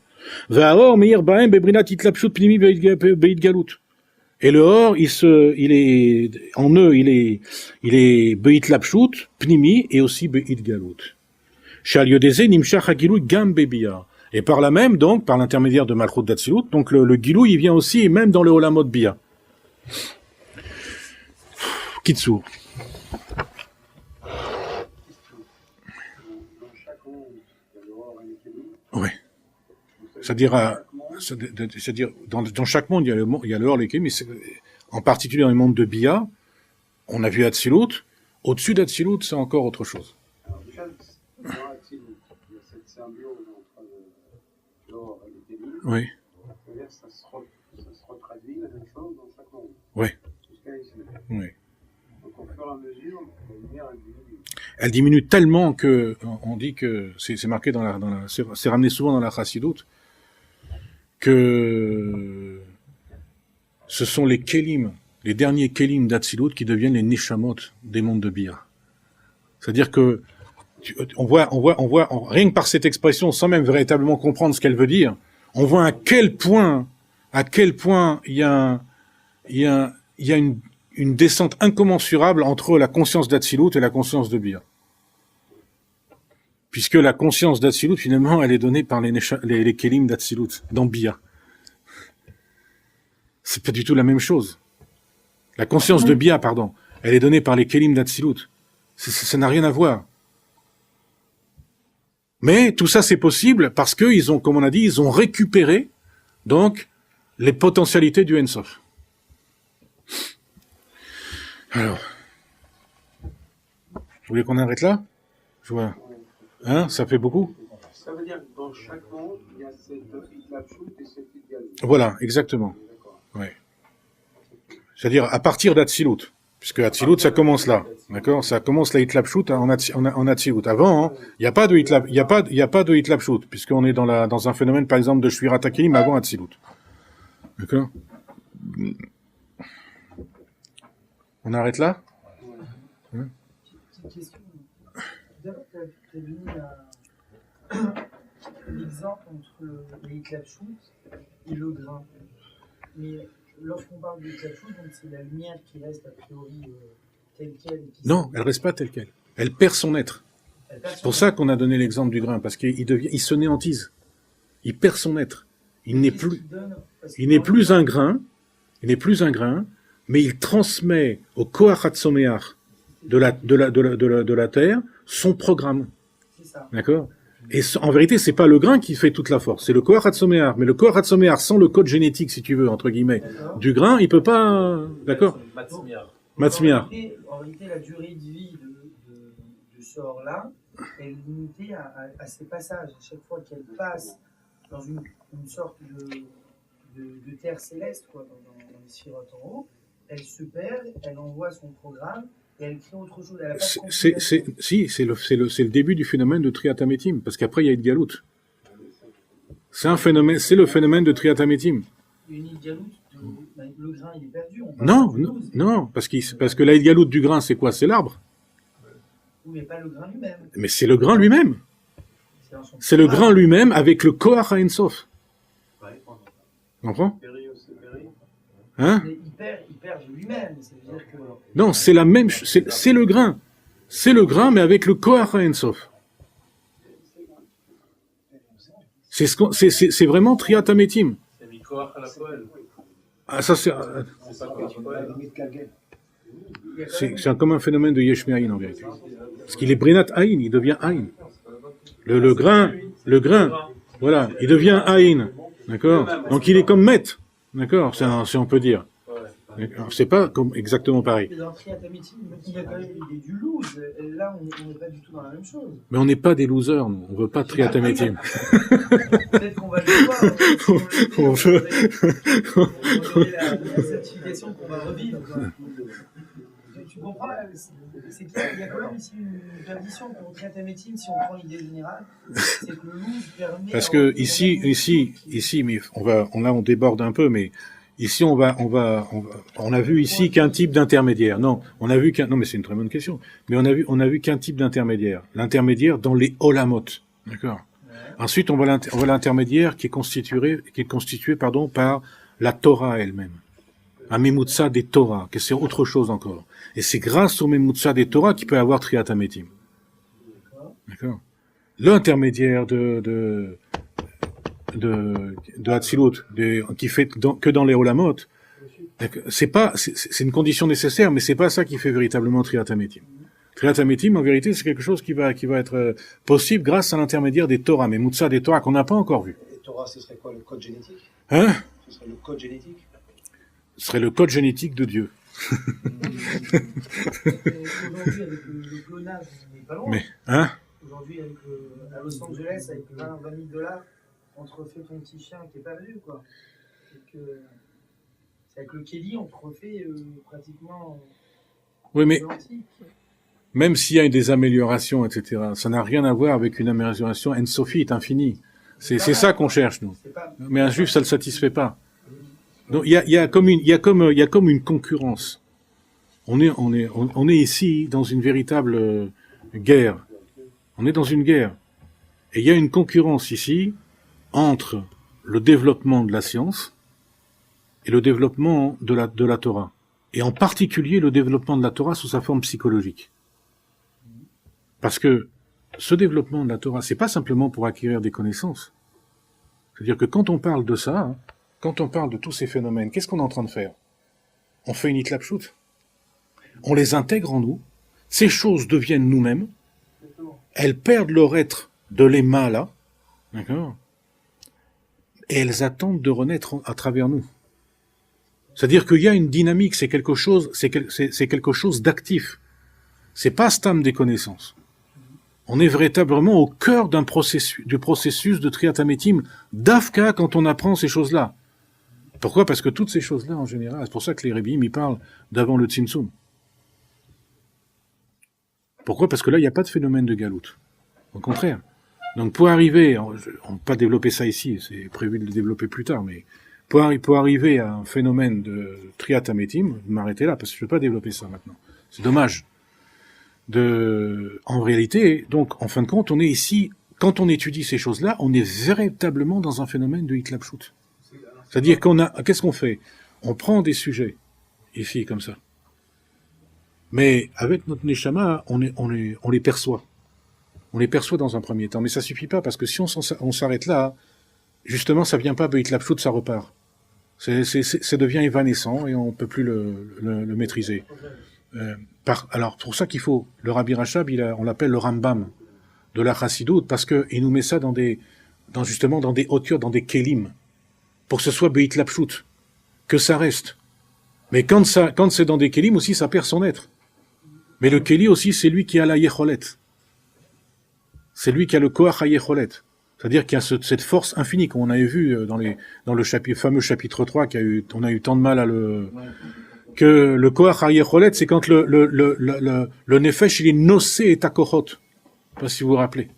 Et le Or, il est, en eux, il est Beit Lapshut, Pnimi, et aussi Beit Galut. Et par là même, donc, par l'intermédiaire de Malchut d'Atzilut, donc le Gilou, il vient aussi, même dans le Olamot Bia. Kitsur. Oui. C'est-à-dire, dans chaque monde, il y a le Or, les Kélim, mais en particulier dans le monde de Bia, on a vu Atzilut. Au-dessus d'Atzilut, c'est encore autre chose. Alors déjà, dans Atzilut, il y a cette symbiose entre l'or et les Kélim. Oui. C'est-à-dire que ça se retraduit la même chose dans chaque monde. Oui. Jusqu'à ici. Oui. Donc au fur et à mesure, la lumière elle diminue. Elle diminue tellement que on dit que c'est marqué c'est ramené souvent dans la Chassidut que ce sont les kelim, les derniers kelim d'Atsilut qui deviennent les neshamot des mondes de Bia. C'est-à-dire que on voit, rien que par cette expression, sans même véritablement comprendre ce qu'elle veut dire, on voit à quel point il y a une descente incommensurable entre la conscience d'Atsilut et la conscience de Bia. Puisque la conscience d'Atsilut, finalement, elle est donnée par les kelim d'Atsilut, dans Bia. C'est pas du tout la même chose. La conscience de Bia, pardon, elle est donnée par les kelim d'Atsilut. Ça n'a rien à voir. Mais tout ça, c'est possible parce que ils ont, comme on a dit, ils ont récupéré, donc, les potentialités du Ensof. Alors, vous voulez qu'on arrête là? Je vois. Hein, ça fait beaucoup? Ça veut dire que dans chaque monde, il y a cette Hitlapshut et cette Hitgalut. Voilà, exactement. Ouais. C'est-à-dire, à partir d'Atsilut. Puisque Atsilut, ça commence là. D'accord? Ça commence la Hitlapshut en Atsilut. Avant, il n'y a pas de Hitlapshut, puisqu'on est dans un phénomène, par exemple, de Shvirat HaKelim avant Atsilut. D'accord? On arrête là? Petite question. D'abord, tu as donné l'exemple entre les Hitlapshut et le grain. Mais lorsqu'on parle de Hitlapshut, donc c'est la lumière qui reste a priori telle quelle. Non, elle reste pas telle quelle. Elle perd son être. C'est pour ça qu'on a donné l'exemple du grain, parce qu'il se néantise. Il perd son être. Il n'est plus un grain, mais il transmet au Koach Hatzomeach de la terre son programme. C'est ça. D'accord? Et en vérité, c'est pas le grain qui fait toute la force, c'est le Koach Hatzomeach. Mais le Koach Hatzomeach, sans le code génétique, si tu veux, entre guillemets, du grain, il peut pas, d'accord? Matzmiar. En réalité, la durée de vie de ce or-là est limitée à ses passages. À chaque fois qu'elle passe dans une sorte de terre céleste, quoi, dans les sphirotes en haut, elle se perd, elle envoie son programme et elle crée autre chose. Elle a pas de continuité. C'est le début du phénomène de Triatamétim, parce qu'après il y a Idgalout. C'est le phénomène de Triatamétim. Une Idgalout, le grain il est perdu. Non, parce que la Idgalout du grain, c'est quoi? C'est l'arbre. Oui, mais pas le grain lui-même. Mais c'est le grain lui-même. C'est le grain lui-même avec le Koach HaEnsof. Tu comprends? Hein? Il perd lui-même. C'est-à-dire que... Non, c'est la même, c'est le grain. C'est le grain, mais avec le Koach HaEnsof. C'est vraiment Triatamétim. C'est Mikoach à la poêle. Ah, ça c'est comme un phénomène de Yesh Me'ayin en vérité. Parce qu'il est Brinat Aïn, il devient Aïn. Le grain, voilà, il devient Aïn. D'accord? Donc il est comme Met. D'accord? Si on peut dire. C'est pas comme exactement pareil. Mais dans Triatamétim, il y a quand même l'idée du lose. Là, on n'est pas du tout dans la même chose. Mais on n'est pas des losers, nous. On veut pas de Triatamétim. Peut-être qu'on va le voir. On veut. On veut la certification qu'on va revivre. Tu comprends là? C'est qu'il y a quand même ici une perdition pour Triatamétim, si on prend l'idée générale. C'est que le lose permet. Parce que ici, mais on déborde un peu, mais ici, on a vu ici qu'un type d'intermédiaire. Non, non, mais c'est une très bonne question. Mais on a vu qu'un type d'intermédiaire. L'intermédiaire dans les Olamot. D'accord? Ouais. Ensuite, on voit l'intermédiaire qui est constitué, par la Torah elle-même. Un Memutsa des Torah, que c'est autre chose encore. Et c'est grâce au Memutsa des Torah qu'il peut y avoir Triatamétim. D'accord? L'intermédiaire de Hatzilut, qui fait que dans les Olamot, c'est une condition nécessaire, mais c'est pas ça qui fait véritablement Triatamétim. Triatamétim, en vérité, c'est quelque chose qui va être possible grâce à l'intermédiaire des Torah, mais Mutsa des Torah qu'on n'a pas encore vu. Les Torah, ce serait quoi, le code génétique? Hein? Ce serait le code génétique? Ce serait le code génétique de Dieu. Aujourd'hui, avec le clonage, on n'est pas loin. Mais, hein? Aujourd'hui, à Los Angeles, avec $20 000, on te refait ton petit chien qui est perdu, quoi. C'est avec le Kelly, on te refait pratiquement. Oui, mais même s'il y a des améliorations, etc., ça n'a rien à voir avec une amélioration en-sophite, infinie. C'est ça qu'on cherche, nous. Mais un juif, ça ne le satisfait pas. Donc il y a comme une concurrence. On est ici dans une véritable guerre. On est dans une guerre. Et il y a une concurrence ici entre le développement de la science et le développement de la Torah. Et en particulier le développement de la Torah sous sa forme psychologique. Parce que ce développement de la Torah, c'est pas simplement pour acquérir des connaissances. C'est-à-dire que quand on parle de ça, hein, quand on parle de tous ces phénomènes, qu'est-ce qu'on est en train de faire? On fait une hitlapshut. On les intègre en nous. Ces choses deviennent nous-mêmes. Elles perdent leur être de l'Ema là. D'accord? Et elles attendent de renaître à travers nous. C'est-à-dire qu'il y a une dynamique, c'est quelque chose d'actif. C'est pas stam des connaissances. On est véritablement au cœur du processus de triatamétim d'Afka quand on apprend ces choses-là. Pourquoi? Parce que toutes ces choses-là, en général, c'est pour ça que les Rébim, ils parlent d'avant le Tzimtzum. Pourquoi? Parce que là, il n'y a pas de phénomène de galoute. Au contraire. Donc pour arriver, on ne va pas développer ça ici, c'est prévu de le développer plus tard, mais pour arriver à un phénomène de triatamétim, je vais m'arrêter là, parce que je ne peux pas développer ça maintenant. C'est dommage. En réalité, donc, en fin de compte, on est ici, quand on étudie ces choses-là, on est véritablement dans un phénomène de hitlapshut. C'est-à-dire qu'est-ce qu'on fait? On prend des sujets, ici, comme ça. Mais, avec notre neshama, on les perçoit. On les perçoit dans un premier temps. Mais ça suffit pas, parce que si on s'arrête là, justement, ça vient pas de hitlapshut, ça repart. Ça devient évanescent, et on peut plus le maîtriser. Alors, pour ça qu'il faut, le Rabbi Rachab, on l'appelle le Rambam de la Chassidoute, parce que il nous met ça justement dans des hauteurs, dans des kélim, pour que ce soit be'itlapshut, que ça reste. Mais quand c'est dans des kélim aussi, ça perd son être. Mais le kéli aussi, c'est lui qui a la yecholet. C'est lui qui a le koach ha yecholet. C'est-à-dire qu'il y a cette force infinie qu'on avait vu dans le fameux chapitre 3, on a eu tant de mal à que le koach ha-yecholet, c'est quand le nefesh, il est nocé et takochot. Je sais pas si vous vous rappelez.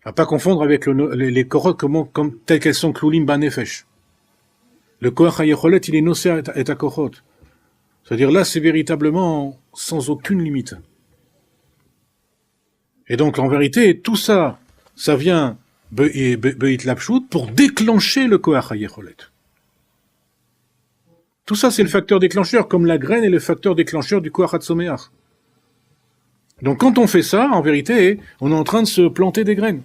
À pas confondre avec les kochot comme telles qu'elles sont kloulim ba nefesh. Le koach ha-yecholet, il est nocé et takochot. C'est-à-dire là, c'est véritablement sans aucune limite. Et donc, en vérité, tout ça, ça vient be'itlapshut pour déclencher le koach ha-yecholet. Tout ça, c'est le facteur déclencheur, comme la graine est le facteur déclencheur du koach hatzomeach. Donc, quand on fait ça, en vérité, on est en train de se planter des graines.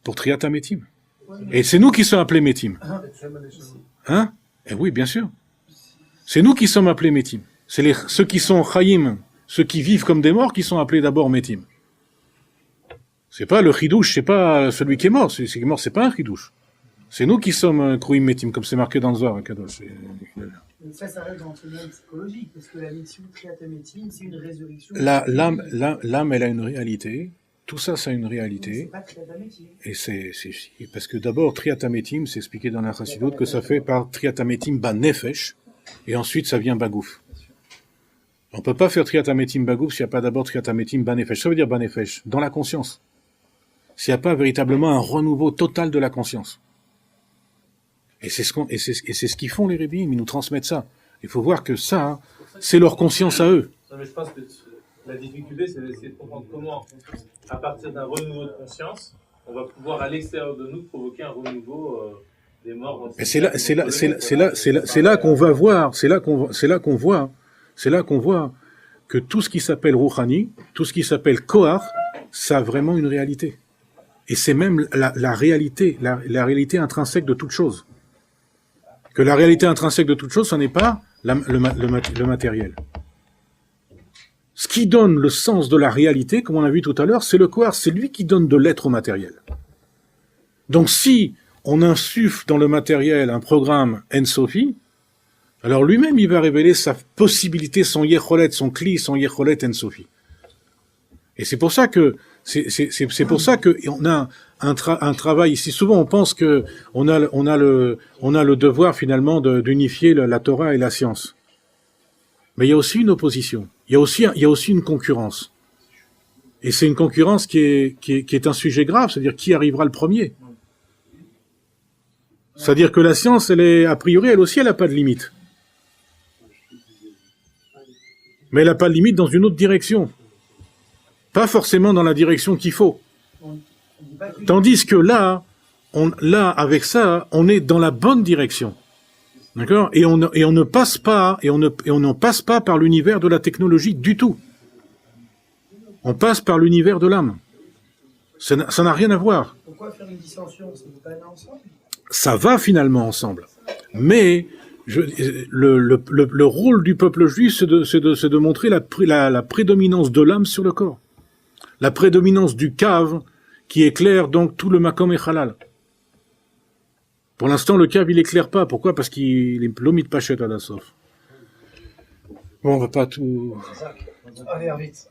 Pour triata métim. Et c'est nous qui sommes appelés métim. Hein? Eh oui, bien sûr. C'est nous qui sommes appelés métim. C'est ceux qui sont chayim, ceux qui vivent comme des morts, qui sont appelés d'abord métim. C'est pas le chidouche, c'est pas celui qui est mort. Celui qui est mort, c'est pas un chidouche. C'est nous qui sommes kruim métim, comme c'est marqué dans le Zohar, Kadosh. Mais ça reste dans le phénomène psychologique, parce que la mission triatamétime, c'est une résurrection. L'âme, elle a une réalité. Tout ça, ça a une réalité. C'est pas triatamétime. Et c'est parce que d'abord, triatamétim, c'est expliqué dans la Chassidoute que ça fait par triatamétim ba nefesh, et ensuite ça vient bagouf. On peut pas faire triatamétim bagouf s'il n'y a pas d'abord triatamétim ba nefesh. Ça veut dire ba nefesh, dans la conscience. S'il n'y a pas véritablement un renouveau total de la conscience. Et c'est ce qu'ils font les Rébim, ils nous transmettent ça. Il faut voir que ça, c'est leur conscience à eux. Non, mais je pense que la difficulté, c'est d'essayer de comprendre comment, à partir d'un renouveau de conscience, on va pouvoir à l'extérieur de nous provoquer un renouveau des morts. Et c'est là qu'on va voir, c'est là qu'on voit que tout ce qui s'appelle Rouhani, tout ce qui s'appelle Kohar, ça a vraiment une réalité. Et c'est même la réalité intrinsèque de toute chose. Que la réalité intrinsèque de toute chose, ce n'est pas le matériel. Ce qui donne le sens de la réalité, comme on a vu tout à l'heure, c'est le Kohar, c'est lui qui donne de l'être au matériel. Donc si on insuffle dans le matériel un programme En-Sofi, alors lui-même il va révéler sa possibilité, son Yecholet, son Kli, son Yecholet En-Sofi. Et c'est pour ça que on a un travail ici. Souvent, on pense que on a le devoir finalement d'unifier la Torah et la science. Mais il y a aussi une opposition. Il y a aussi une concurrence. Et c'est une concurrence qui est un sujet grave. C'est-à-dire qui arrivera le premier. C'est-à-dire que la science, elle est, a priori, elle aussi, elle n'a pas de limite. Mais elle n'a pas de limite dans une autre direction. Pas forcément dans la direction qu'il faut. On dit pas que Tandis que là, avec ça, on est dans la bonne direction. D'accord? Et on ne passe pas, et on ne passe pas par l'univers de la technologie du tout. On passe par l'univers de l'âme. Ça n'a rien à voir. pourquoi faire une dissension? Ça ne veut pas aller ensemble? Ça va finalement ensemble. Mais le rôle du peuple juif, c'est de montrer la prédominance de l'âme sur le corps. La prédominance du cave qui éclaire donc tout le makom et halal. Pour l'instant, le cave, il éclaire pas. Pourquoi? Parce qu'il est l'omit pachet à la sauf. Bon, on va pas tout... Allez, vite.